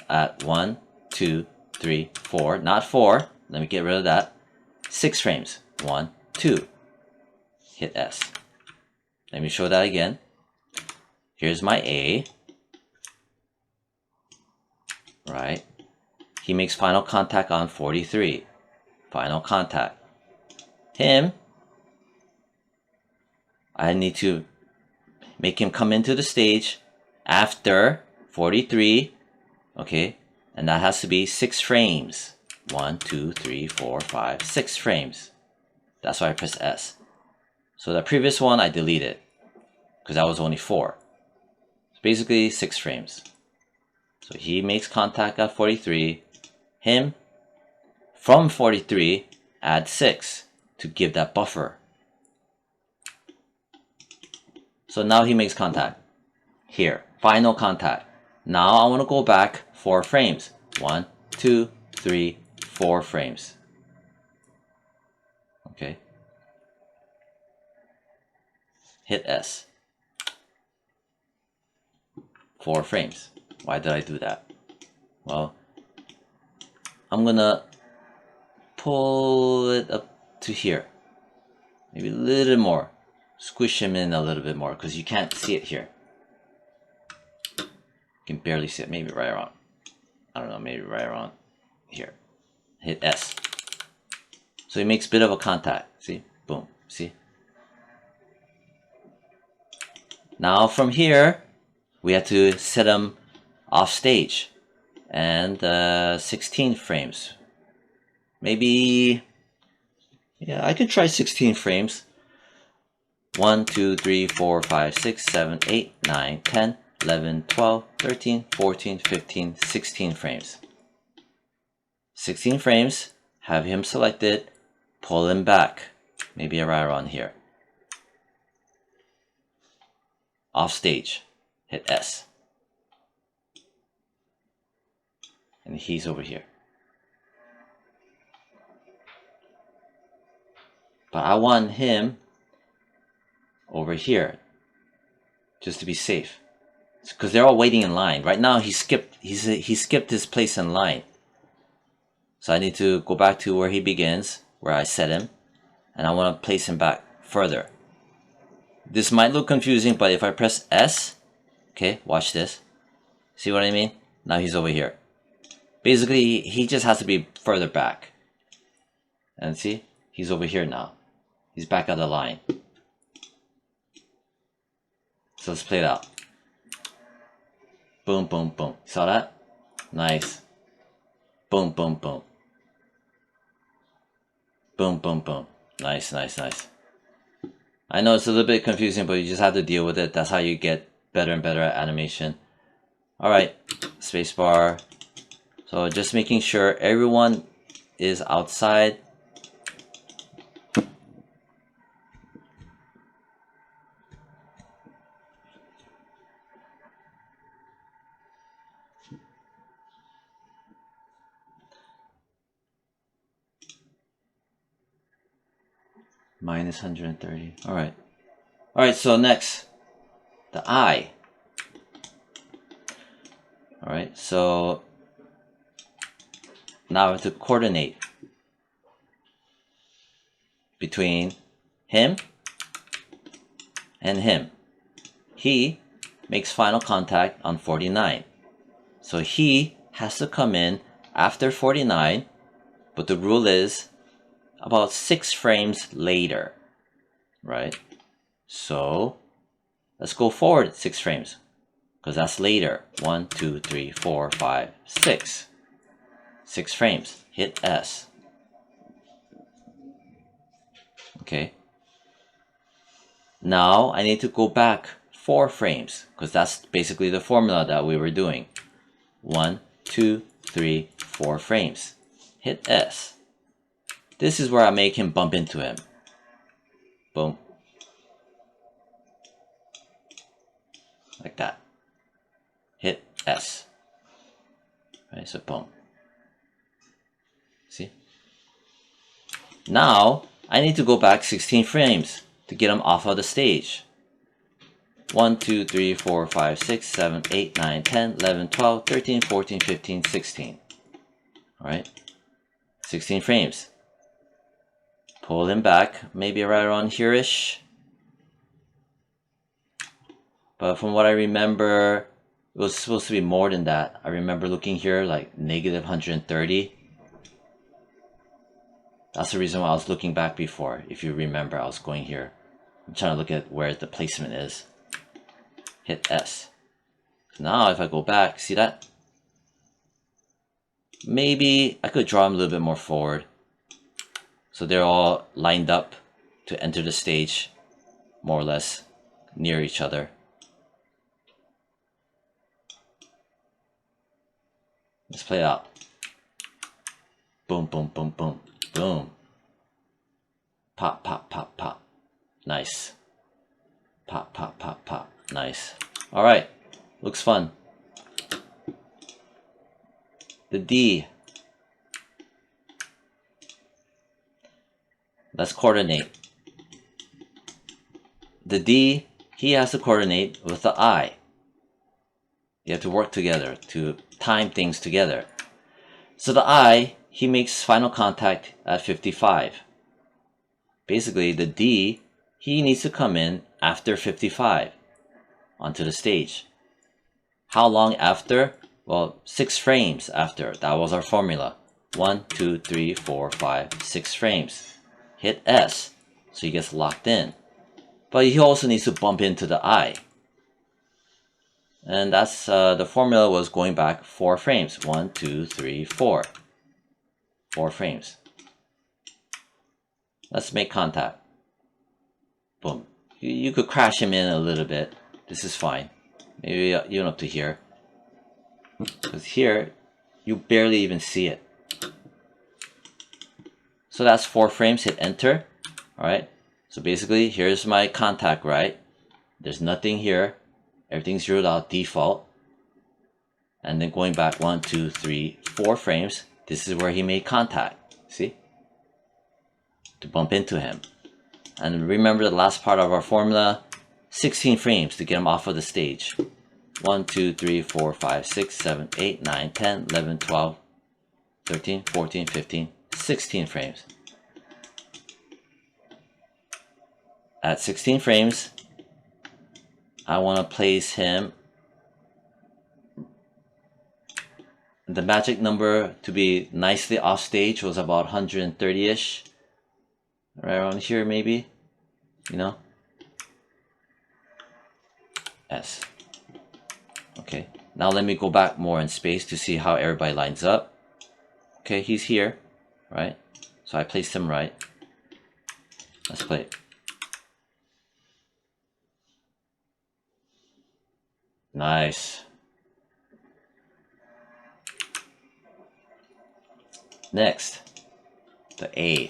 at 1, 2, 3, 4, not 4. Let me get rid of that. 6 frames. 1, 2. Hit S. Let me show that again. Here's my A. Right. He makes final contact on 43. Final contact. Him, I need to make him come into the stage after 43. Okay, and that has to be 6 frames. 1, 2, 3, 4, 5, 6 frames. That's why I press S. So the previous one I deleted because that was only 4. So basically 6 frames. So he makes contact at 43. Him from 43 add 6 to give that buffer. So now he makes contact. Here, final contact. Now I want to go back 4 frames. 1, 2, 3, 4 frames. Okay. Hit S. 4 frames. Why did I do that? Well, I'm gonna pull it up to here. Maybe a little more. Squish him in a little bit more because you can't see it here. You can barely see it. Maybe right around. I don't know, maybe right around here. Hit S. So he makes a bit of a contact. See? Boom. See? Now from here, we have to set him off stage. And 16 frames. Maybe, yeah, I could try 16 frames. 1, 2, 3, 4, 5, 6, 7, 8, 9, 10, 11, 12, 13, 14, 15, 16 frames. 16 frames, have him selected, pull him back, maybe right around here. Off stage, hit S. And he's over here. But I want him over here, just to be safe, because they're all waiting in line. Right now he skipped his place in line. So I need to go back to where he begins, where I set him, and I want to place him back further. This might look confusing, but if I press S, okay, watch this. See what I mean? Now he's over here. Basically, he just has to be further back. And see, he's over here now. He's back out of the line. So let's play it out. Boom, boom, boom. Saw that? Nice. Boom, boom, boom. Boom, boom, boom. Nice, nice, nice. I know it's a little bit confusing, but you just have to deal with it. That's how you get better and better at animation. Alright, spacebar. So just making sure everyone is outside. Minus 130. Alright. Alright, so next, the eye. Alright, so now I have to coordinate between him and him. He makes final contact on 49. So he has to come in after 49, but the rule is about 6 frames later, right? So let's go forward 6 frames, because that's later. 1, 2, 3, 4, 5, 6. 6 frames. Hit S. Okay. Now I need to go back 4 frames, because that's basically the formula that we were doing. 1, 2, 3, 4 frames. Hit S. This is where I make him bump into him. Boom. Like that. Hit S. Right, so boom. See? Now, I need to go back 16 frames to get him off of the stage. 1, 2, 3, 4, 5, 6, 7, 8, 9, 10, 11, 12, 13, 14, 15, 16. Alright? 16 frames. Pull him back, maybe right around here-ish. But from what I remember, it was supposed to be more than that. I remember looking here like negative 130. That's the reason why I was looking back before. If you remember, I was going here. I'm trying to look at where the placement is. Hit S. Now if I go back, see that? Maybe I could draw them a little bit more forward, so they're all lined up to enter the stage more or less near each other. Let's play it out. Boom, boom, boom, boom, boom. Pop, pop, pop, pop. Nice. Pop, pop, pop, pop. Nice. All right. Looks fun. The D. Let's coordinate. The D, he has to coordinate with the I. You have to work together to time things together. So the I, he makes final contact at 55. Basically, the D, he needs to come in after 55 onto the stage. How long after? Well, 6 frames after. That was our formula. 1, 2, 3, 4, 5, 6 frames. Hit S, so he gets locked in. But he also needs to bump into the I. And that's the formula was going back 4 frames. 1, 2, 3, 4. 4 frames. Let's make contact. Boom. You could crash him in a little bit. This is fine. Maybe you don't have to here. Because here, you barely even see it. So that's 4 frames, hit enter. Alright. So basically, here's my contact, right? There's nothing here. Everything's zeroed out default. And then going back 1, 2, 3, 4 frames. This is where he made contact. See? To bump into him. And remember the last part of our formula, 16 frames to get him off of the stage. 1, 2, 3, 4, 5, 6, 7, 8, 9, 10, 11, 12, 13, 14, 15, 16 frames. At 16 frames, I want to place him. The magic number to be nicely off stage was about 130-ish. Right around here maybe, you know. S. Okay, now let me go back more in space to see how everybody lines up. Okay, he's here, right? So I placed him right. Let's play it. Nice. Next, the A.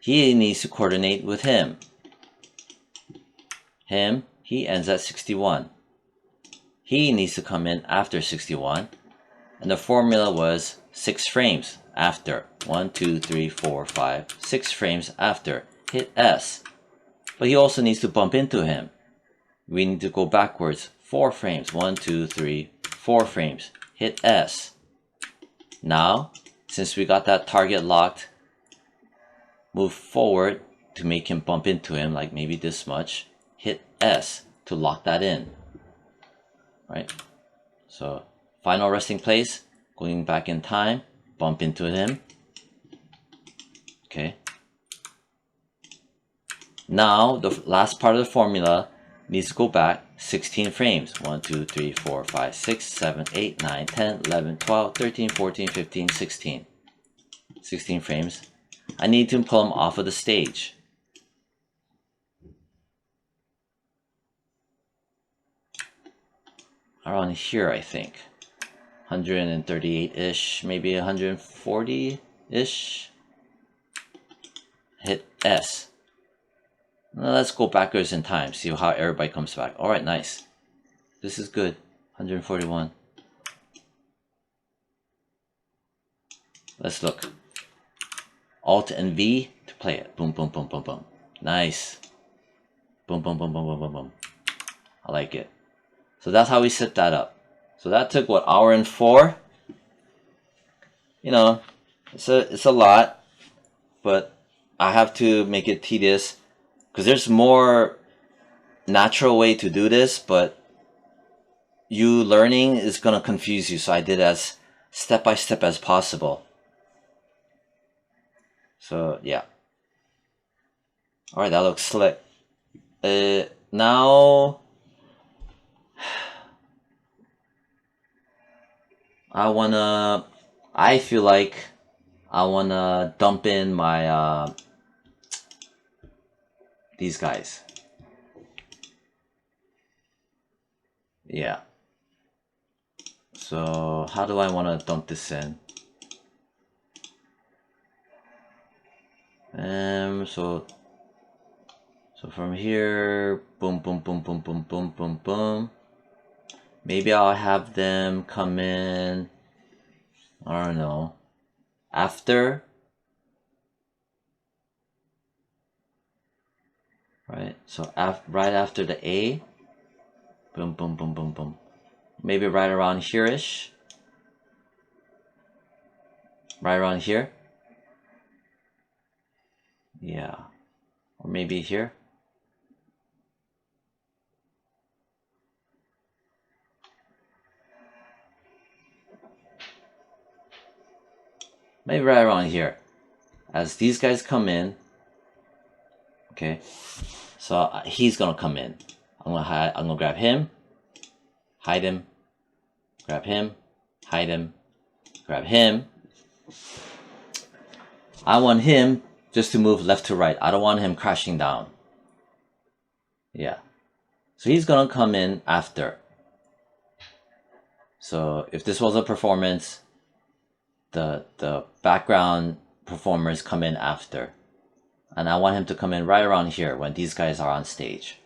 He needs to coordinate with him. He ends at 61. He needs to come in after 61. And the formula was 6 frames after. 1, 2, 3, 4, 5, 6 frames after. Hit S. But he also needs to bump into him. We need to go backwards 4 frames. 1, 2, 3, 4 frames. Hit S. Now, since we got that target locked, move forward to make him bump into him, like maybe this much. Hit S to lock that in. Right? So, final resting place, going back in time, bump into him. Okay. Now, the last part of the formula needs to go back 16 frames. 1, 2, 3, 4, 5, 6, 7, 8, 9, 10, 11, 12, 13, 14, 15, 16. 16 frames. I need to pull him off of the stage. Around here, I think. 138-ish, maybe 140-ish. Hit S. Now let's go backwards in time, see how everybody comes back. Alright, nice. This is good. 141. Let's look. Alt and V to play it. Boom, boom, boom, boom, boom. Nice. Boom, boom, boom, boom, boom, boom, boom. I like it. So that's how we set that up. So that took what, hour and 4? You know, it's a lot, but I have to make it tedious because there's more natural way to do this, but you learning is gonna confuse you. So I did as step by step as possible. So yeah. Alright, that looks slick. Now I feel like I want to dump in my these guys. Yeah. So how do I want to dump this in? So from here, boom, boom, boom, boom, boom, boom, boom, boom. Maybe I'll have them come in, I don't know, after, right? So right after the A, boom, boom, boom, boom, boom. Maybe right around here-ish. Right around here. Yeah. Or maybe here. Maybe right around here. As these guys come in, okay, so he's gonna come in. I'm gonna grab him, hide him, grab him, hide him, grab him. I want him just to move left to right. I don't want him crashing down. Yeah. So he's gonna come in after. So if this was a performance, the background performers come in after. And I want him to come in right around here when these guys are on stage,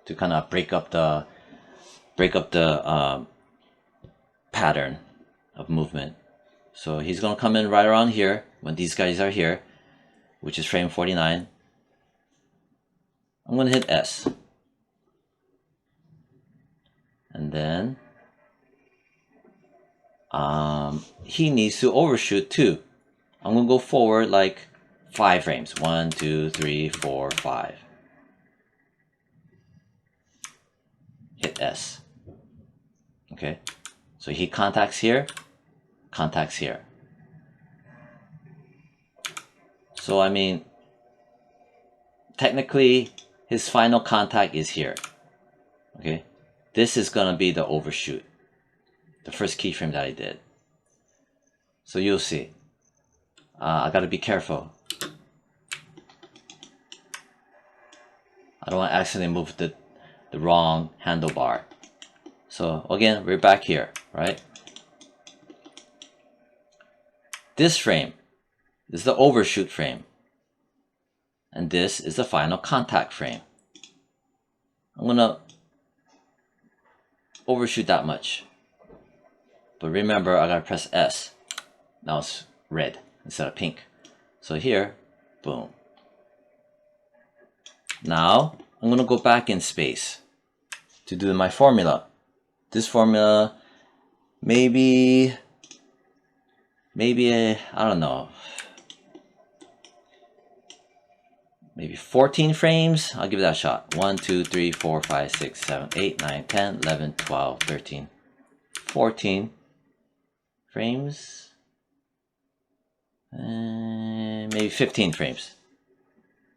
to kind of break up the pattern of movement. So he's gonna come in right around here when these guys are here, which is frame 49. I'm gonna hit S. And then he needs to overshoot too. I'm gonna go forward like 5 frames. 1, 2, 3, 4, 5. Hit S. Okay. So he contacts here, contacts here. So I mean, technically his final contact is here. Okay. This is gonna be the overshoot. The first keyframe that I did. So you'll see. I gotta be careful. I don't want to accidentally move the wrong handlebar. So again, we're back here, right? This frame is the overshoot frame. And this is the final contact frame. I'm gonna overshoot that much. But remember, I gotta press S. Now it's red instead of pink. So here, boom. Now, I'm gonna go back in space to do my formula. This formula, maybe, I don't know, maybe 14 frames. I'll give it that a shot. 1, 2, 3, 4, 5, 6, 7, 8, 9, 10, 11, 12, 13, 14 frames. Maybe 15 frames.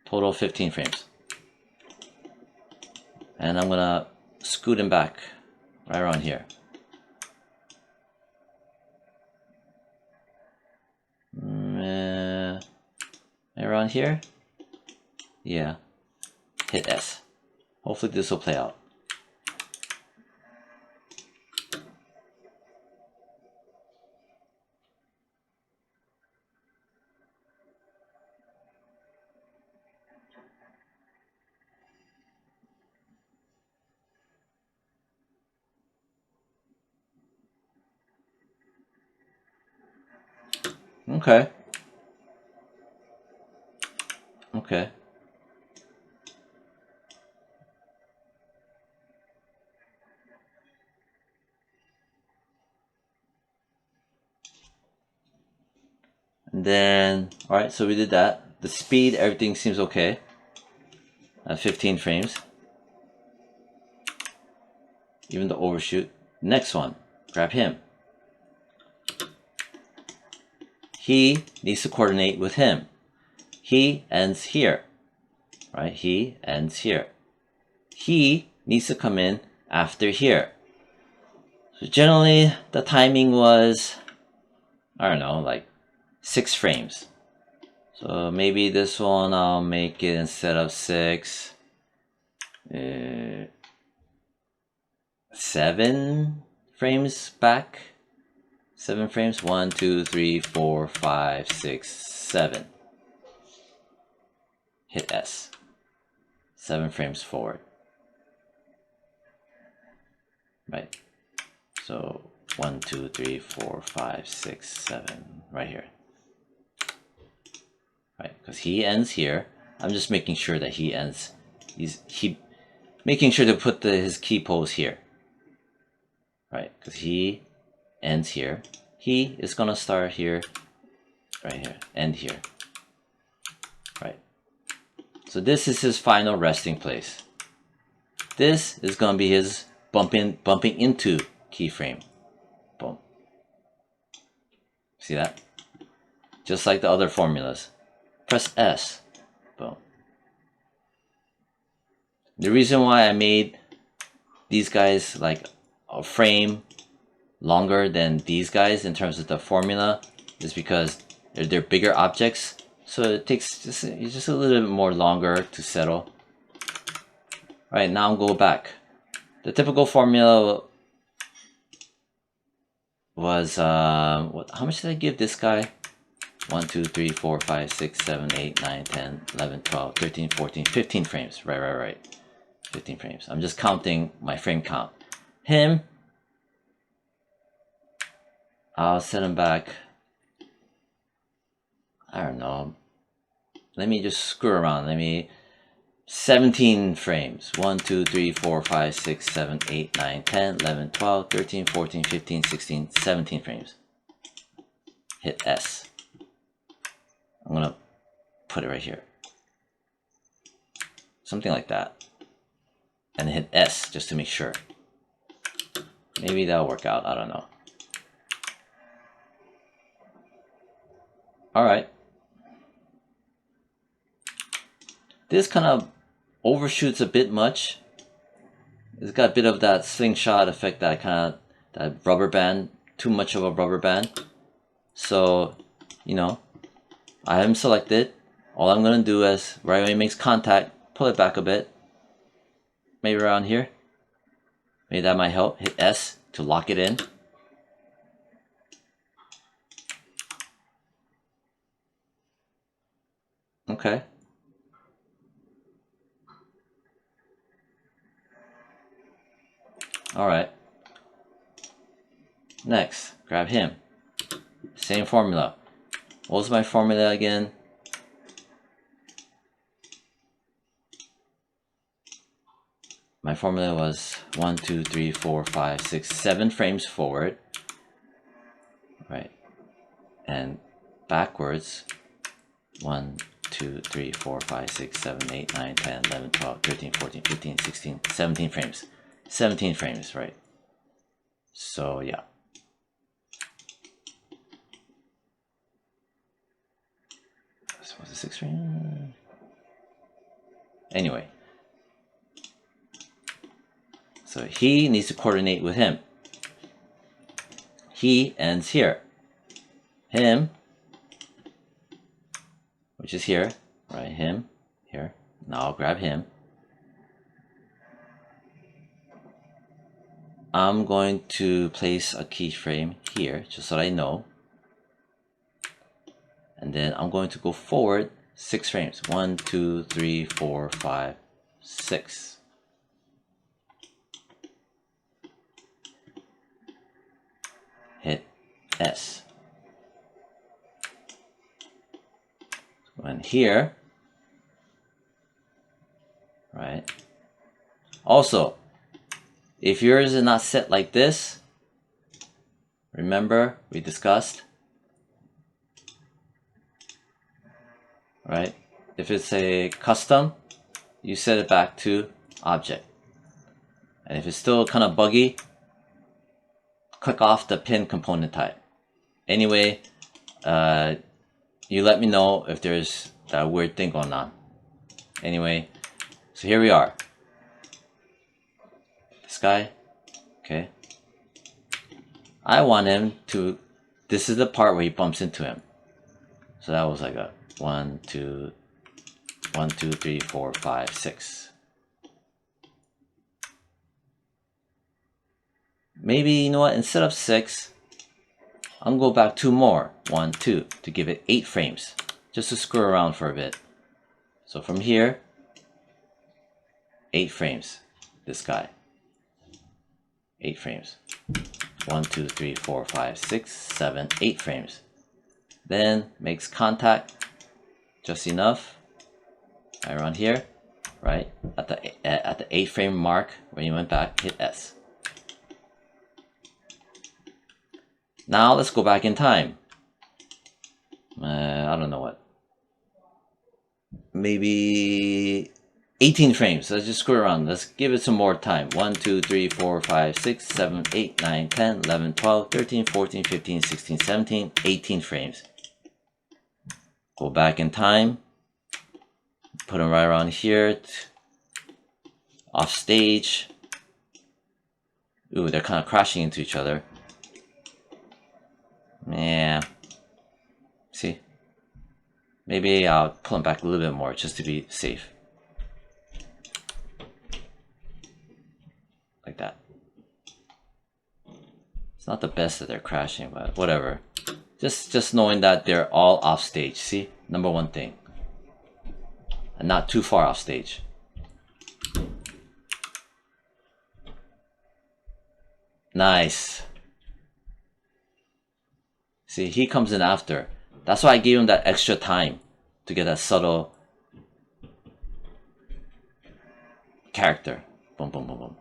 Total 15 frames. And I'm gonna scoot him back right around here. Around here? Yeah. Hit S. Hopefully this will play out. Okay. Okay. And then, alright, so we did that. The speed, everything seems okay. At 15 frames. Even the overshoot. Next one, grab him. He needs to coordinate with him. He ends here, right? He ends here. He needs to come in after here. So generally, the timing was, I don't know, like 6 frames. So maybe this one I'll make it, instead of 6, 7 frames back. 7 frames. 1, 2, 3, 4, 5, 6, 7. Hit S. 7 frames forward. Right. So 1, 2, 3, 4, 5, 6, 7. Right here. Right, because he ends here. I'm just making sure that he ends. He making sure to put his key pose here. Right, because he ends here. He is gonna start here, right here, end here. Right. So this is his final resting place. This is gonna be his bumping into keyframe. Boom. See that? Just like the other formulas. Press S. Boom. The reason why I made these guys like a frame longer than these guys in terms of the formula is because they're bigger objects, so it takes just a little bit more longer to settle. Right, now I'll go back. The typical formula was how much did I give this guy? 1, 2, 3, 4, 5, 6, 7, 8, 9, 10, 11, 12, 13, 14, 15 frames. Right. 15 frames. I'm just counting my frame count. Him, I'll set him back, I don't know, let me just screw around. 17 frames. 1, 2, 3, 4, 5, 6, 7, 8, 9, 10, 11, 12, 13, 14, 15, 16, 17 frames. Hit S. I'm gonna put it right here. Something like that. And hit S just to make sure. Maybe that'll work out, I don't know. Alright. This kind of overshoots a bit much. It's got a bit of that slingshot effect, that rubber band, too much of a rubber band. So, you know, I haven't selected. All I'm gonna do is right when it makes contact, pull it back a bit. Maybe around here. Maybe that might help. Hit S to lock it in. Okay. Alright. Next, grab him. Same formula. What was my formula again? My formula was 1, 2, 3, 4, 5, 6, 7 frames forward. Right. And backwards. 1, 2, 3, 4, 5, 6, 7, 8, 9, 10, 11, 12, 13, 14, 15, 16, 17 frames. 17 frames, right. So, yeah. Was it 6 frames? Anyway. So he needs to coordinate with him. He ends here. Him, which is here, right? Him, here. Now I'll grab him. I'm going to place a keyframe here, just so that I know. And then I'm going to go forward 6 frames. 1, 2, 3, 4, 5, 6. Hit S. And here, right? Also, if yours is not set like this, remember we discussed, right? If it's a custom, you set it back to object. And if it's still kind of buggy, click off the pin component type. Anyway, you let me know if there's that weird thing going on. Anyway, so here we are. This guy, okay. I want him to, this is the part where he bumps into him. So that was like a 1, 2, 1, 2, 3, 4, 5, 6. Maybe, you know what, instead of 6, I'm gonna go back 2 more. 1, 2, to give it 8 frames. Just to screw around for a bit. So from here, 8 frames. This guy. 8 frames. 1, 2, 3, 4, 5, 6, 7, 8 frames. Then makes contact just enough. Right around here, right? At the 8 frame mark when you went back, hit S. Now let's go back in time. I don't know what. Maybe 18 frames. Let's just screw around. Let's give it some more time. 1, 2, 3, 4, 5, 6, 7, 8, 9, 10, 11, 12, 13, 14, 15, 16, 17, 18 frames. Go back in time. Put them right around here. Off stage. Ooh, they're kind of crashing into each other. Yeah. See? Maybe I'll pull them back a little bit more just to be safe. Like that. It's not the best that they're crashing, but whatever. Just knowing that they're all off stage. See? Number one thing. And not too far off stage. Nice. See, he comes in after. That's why I gave him that extra time to get that subtle character. Boom, boom, boom, boom.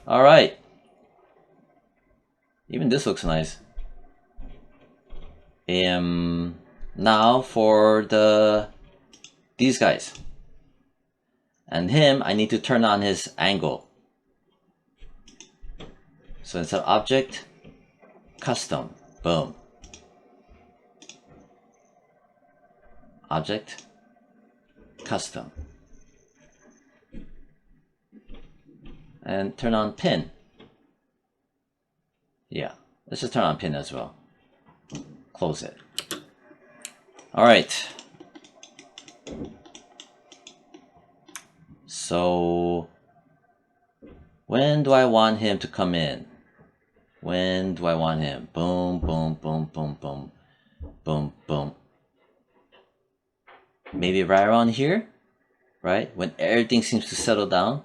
All right. Even this looks nice. Now for these guys. And him, I need to turn on his angle. So instead of object, custom, boom. Object, custom. And turn on pin. Yeah, let's just turn on pin as well. Close it. All right. So when do I want him to come in? When do I want him? Boom, boom, boom, boom, boom, boom, boom. Maybe right around here, right? When everything seems to settle down.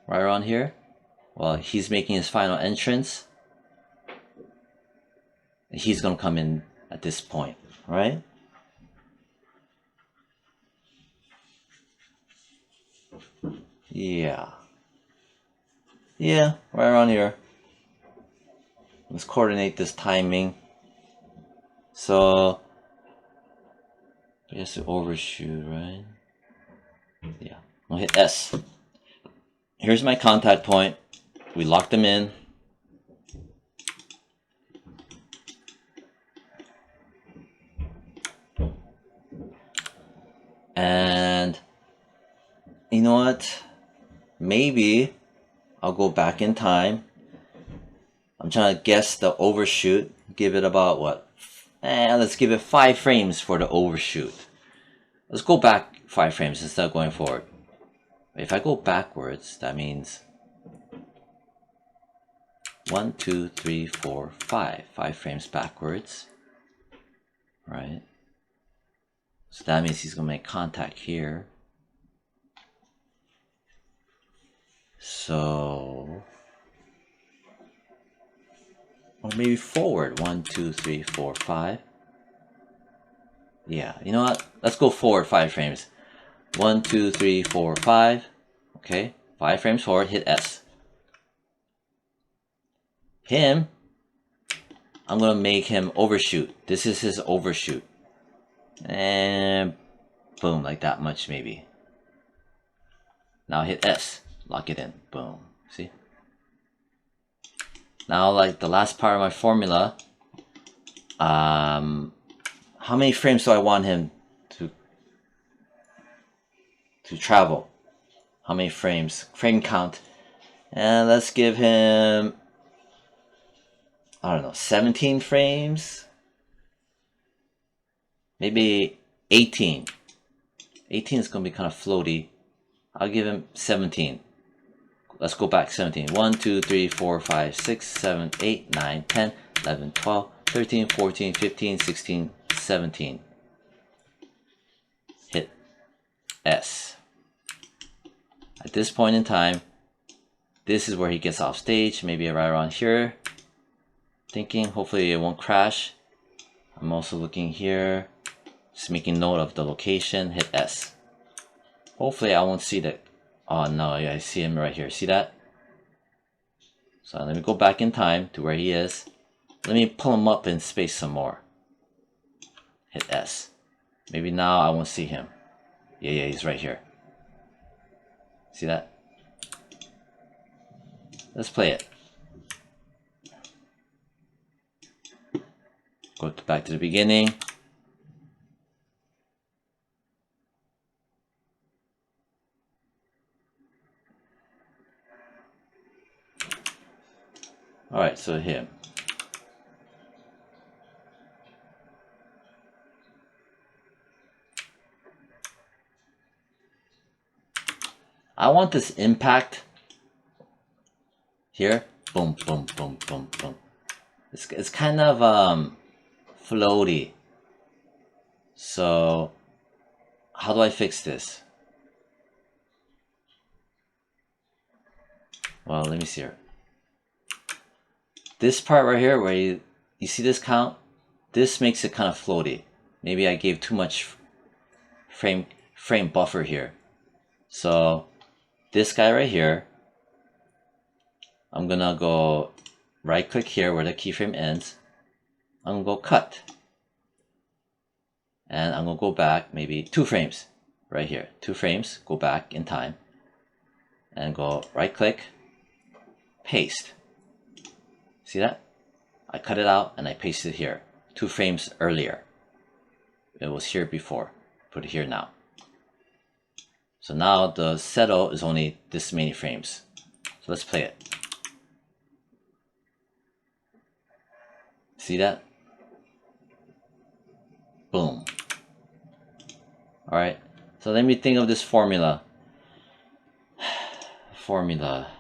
Right around here. Well, he's making his final entrance. He's gonna come in at this point, right? Yeah. Yeah, right around here. Let's coordinate this timing. So he has to overshoot, right? Yeah. I'll hit S. Here's my contact point. We lock them in. And you know what? Maybe I'll go back in time. I'm trying to guess the overshoot. Give it about what? Let's give it 5 frames for the overshoot. Let's go back 5 frames instead of going forward. If I go backwards, that means 1, 2, 3, 4, 5. 5 frames backwards. Right? So that means he's going to make contact here. So, or maybe forward. 1, 2, 3, 4, 5. Yeah, you know what? Let's go forward 5 frames. 1, 2, 3, 4, 5. Okay, 5 frames forward, hit S. Him, I'm gonna make him overshoot. This is his overshoot. And boom, like that much maybe. Now hit S, lock it in, boom, see? Now like the last part of my formula, how many frames do I want him to travel? How many frames? Frame count. And let's give him, I don't know, 17 frames? Maybe 18. 18 is going to be kind of floaty. I'll give him 17. Let's go back 17. 1, 2, 3, 4, 5, 6, 7, 8, 9, 10, 11, 12, 13, 14, 15, 16, 17. Hit S. At this point in time, this is where he gets off stage, maybe right around here. Thinking, hopefully it won't crash. I'm also looking here, just making note of the location, hit S. Hopefully I won't see that. Oh no, yeah, I see him right here. See that? So let me go back in time to where he is. Let me pull him up in space some more. Hit S. Maybe now I won't see him. Yeah, he's right here. See that? Let's play it. Go back to the beginning. Alright, so him. I want this impact here. Boom, boom, boom, boom, boom. It's kind of floaty. So how do I fix this? Well, let me see here. This part right here where you see this count, this makes it kind of floaty. Maybe I gave too much frame buffer here. So this guy right here, I'm gonna go right click here where the keyframe ends. I'm gonna go cut. And I'm gonna go back maybe 2 frames right here. 2 frames, go back in time. And go right click, paste. See that? I cut it out and I pasted it here. 2 frames earlier. It was here before. Put it here now. So now the settle is only this many frames. So let's play it. See that? Boom. Alright, so let me think of this formula. Formula.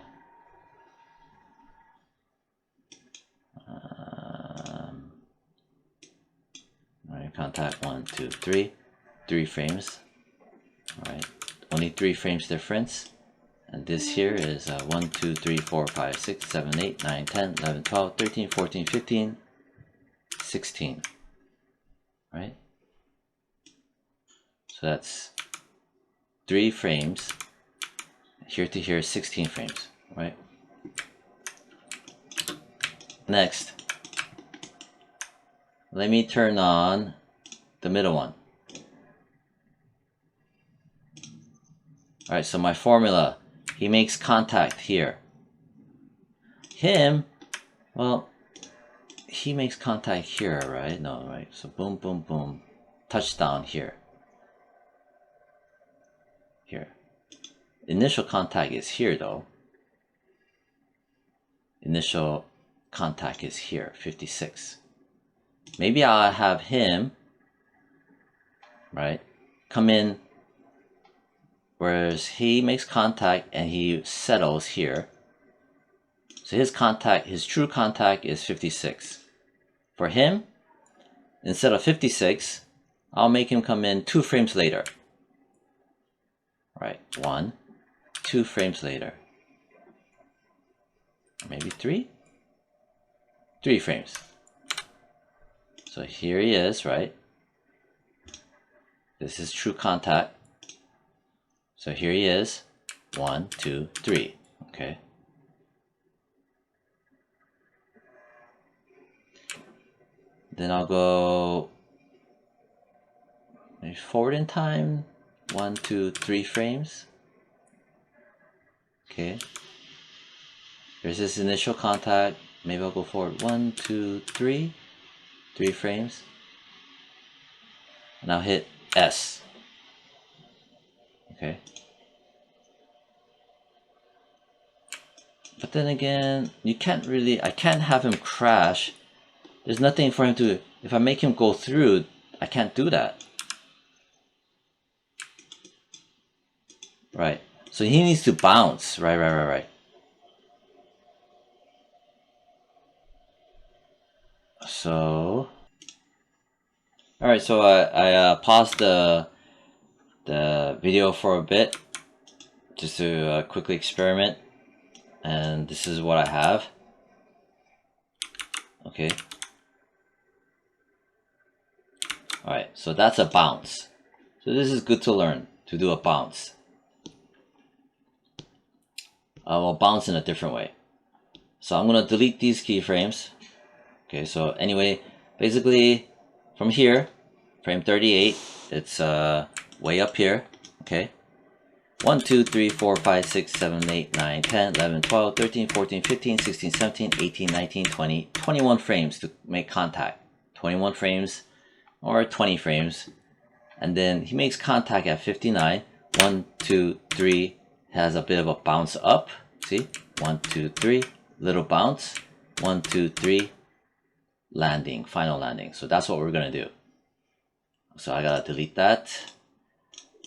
Alright, contact 1, 2, 3. 3 frames. Alright, only 3 frames difference. And this here is 1, 2, 3, 4, 5, 6, 7, 8, 9, 10, 11, 12, 13, 14, 15, 16. Right? So that's 3 frames. Here to here, 16 frames. Right? Next, let me turn on the middle one. Alright, so my formula, he makes contact here. Him, well, he makes contact here, right? No, right? So boom, boom, boom. Touchdown here. Here. Initial contact is here though. Initial contact is here, 56. Maybe I'll have him, right, come in, whereas he makes contact and he settles here. So his contact, his true contact is 56. For him, instead of 56, I'll make him come in 2 frames later. Right, 1, 2 frames later. Maybe 3? 3 frames. So here he is, right? This is true contact. So here he is. 1, 2, 3. Okay. Then I'll go maybe forward in time. 1, 2, 3 frames. Okay. Here's this initial contact. Maybe I'll go forward 1, 2, 3. 3 frames. And I'll hit S. Okay. But then again, you can't really, I can't have him crash. There's nothing for him to, if I make him go through, I can't do that. Right. So he needs to bounce. Right. So, all right. So I paused the video for a bit just to quickly experiment, and this is what I have. Okay. All right. So that's a bounce. So this is good to learn to do a bounce. We'll bounce in a different way. So I'm gonna delete these keyframes. Okay. So anyway, basically from here, frame 38, it's way up here. Okay. 1, 2, 3, 4, 5, 6, 7, 8, 9, 10, 11, 12, 13, 14, 15, 16, 17, 18, 19, 20, 21 frames to make contact. 21 frames or 20 frames. And then he makes contact at 59. 1, 2, 3, has a bit of a bounce up. See? 1, 2, 3, little bounce. 1, 2, 3, landing, final landing. So that's what we're gonna do. So I gotta delete that.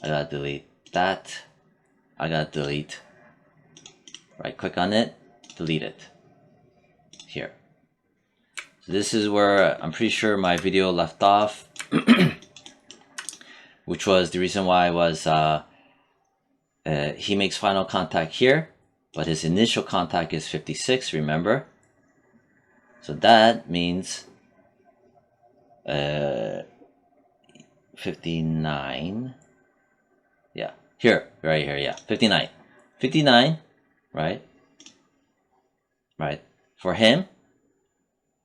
I gotta delete that. I gotta delete. Right click on it, delete it. Here. So this is where I'm pretty sure my video left off, which was the reason why I was he makes final contact here, but his initial contact is 56, remember? So that means 59. Yeah, here, right here, yeah, 59. 59, right? Right. For him,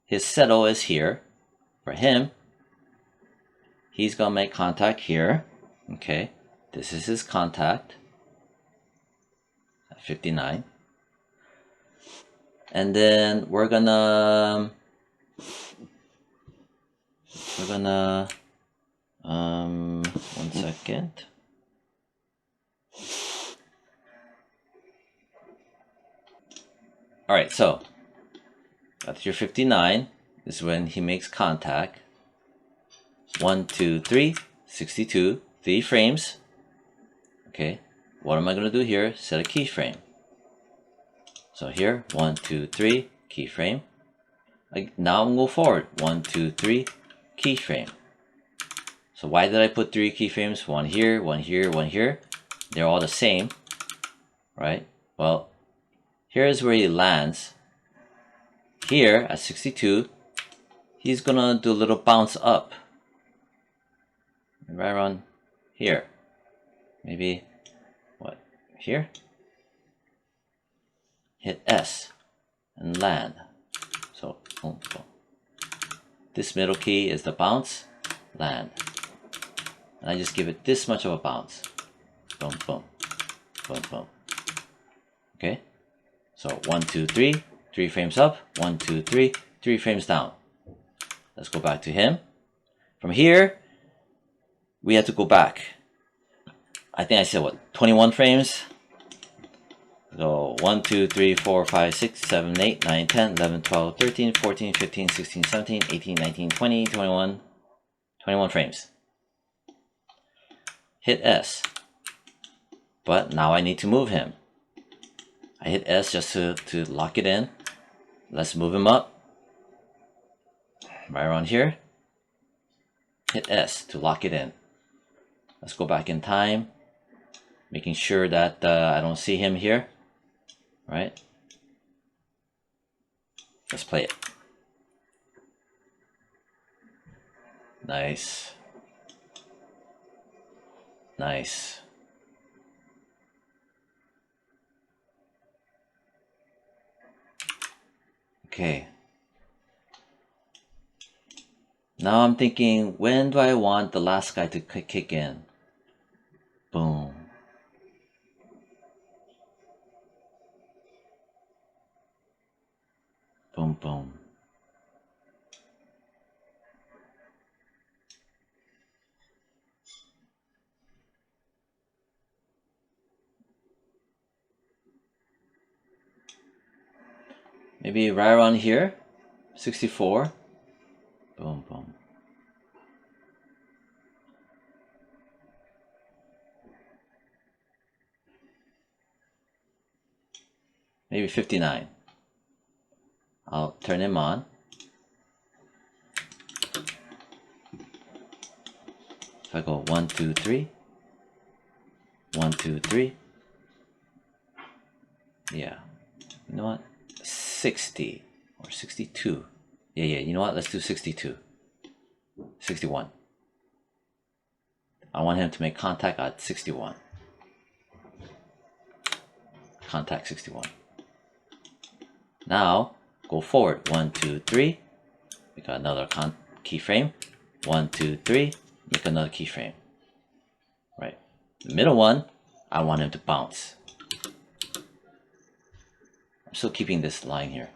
his settle is here. For him, he's gonna make contact here. Okay, this is his contact at 59. And then we're gonna one second. All right, so at your 59 is when he makes contact. 1, 2, 3, 62, 3 frames. Okay, what am I gonna do here? Set a keyframe. So here, 1, 2, 3, keyframe. Now I'm gonna go forward. 1, 2, 3, keyframe. So why did I put 3 keyframes? One here, one here, one here. They're all the same, right? Well, here's where he lands. Here at 62, he's gonna do a little bounce up. Right around here. Maybe, what, here? Hit S and land. So, boom, boom. This middle key is the bounce, land. And I just give it this much of a bounce. Boom, boom, boom, boom. Okay? So 1, 2, 3, 3 frames up. 1, 2, 3, 3 frames down. Let's go back to him. From here, we have to go back. I think I said what, 21 frames? So 1, 2, 3, 4, 5, 6, 7, 8, 9, 10, 11, 12, 13, 14, 15, 16, 17, 18, 19, 20, 21. 21 frames. Hit S. But now I need to move him. I hit S just to lock it in. Let's move him up. Right around here. Hit S to lock it in. Let's go back in time. Making sure that I don't see him here. Right? Let's play it. Nice. Nice. Okay. Now I'm thinking, when do I want the last guy to kick in? Boom. Boom, boom. Maybe right around here, 64. Boom, boom. maybe 59. I'll turn him on. If I go 1, 2, 3, 1, 2, 3, yeah, you know what, 60 or 62, yeah, you know what, let's do 62, 61. I want him to make contact at 61. Contact 61. Now go forward. 1, 2, 3. Make another keyframe. 1, 2, 3. Make another keyframe. Right. The middle one, I want him to bounce. I'm still keeping this line here.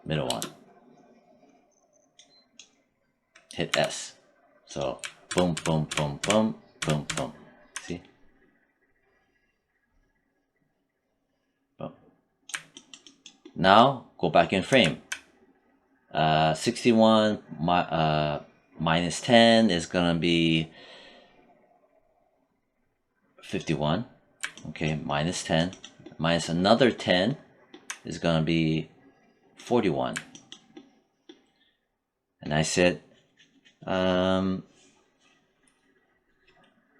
Middle one. Hit S. So boom, boom, boom, boom, boom, boom. See? Boom. Now go back in frame. 61 minus 10 is gonna be 51. Okay, minus 10 minus another 10 is gonna be 41. And I said and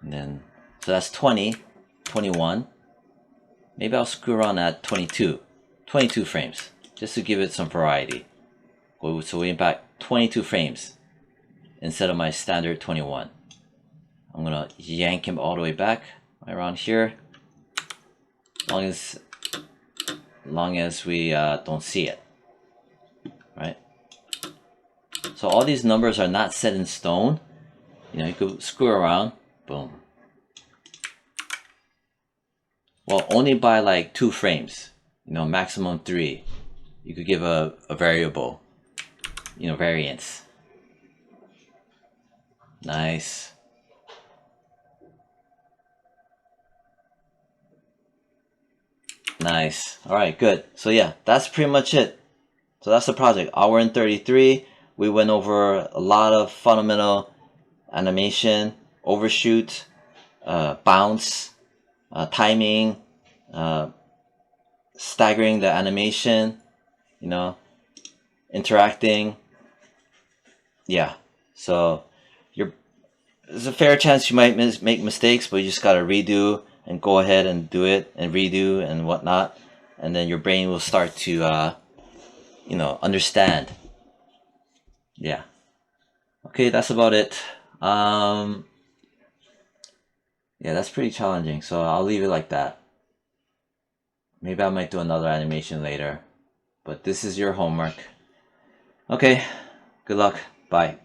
then so that's 20, 21. Maybe I'll screw around at 22 frames just to give it some variety. So we're back 22 frames instead of my standard 21. I'm gonna yank him all the way back right around here, long as we don't see it, right? So all these numbers are not set in stone. You know, you could screw around. Boom. Well, only by like 2 frames. You know, maximum 3. You could give a variable. You know, variance. Nice. Nice. All right, good. So yeah, that's pretty much it. So that's the project. Hour and 33. We went over a lot of fundamental animation, overshoot, bounce, timing, staggering the animation, you know, interacting. Yeah, so there's a fair chance you might make mistakes, but you just gotta redo and go ahead and do it and redo and whatnot, and then your brain will start to you know, understand. Yeah. Okay, that's about it. Yeah, that's pretty challenging, so I'll leave it like that. Maybe I might do another animation later, but this is your homework. Okay, good luck. Bye.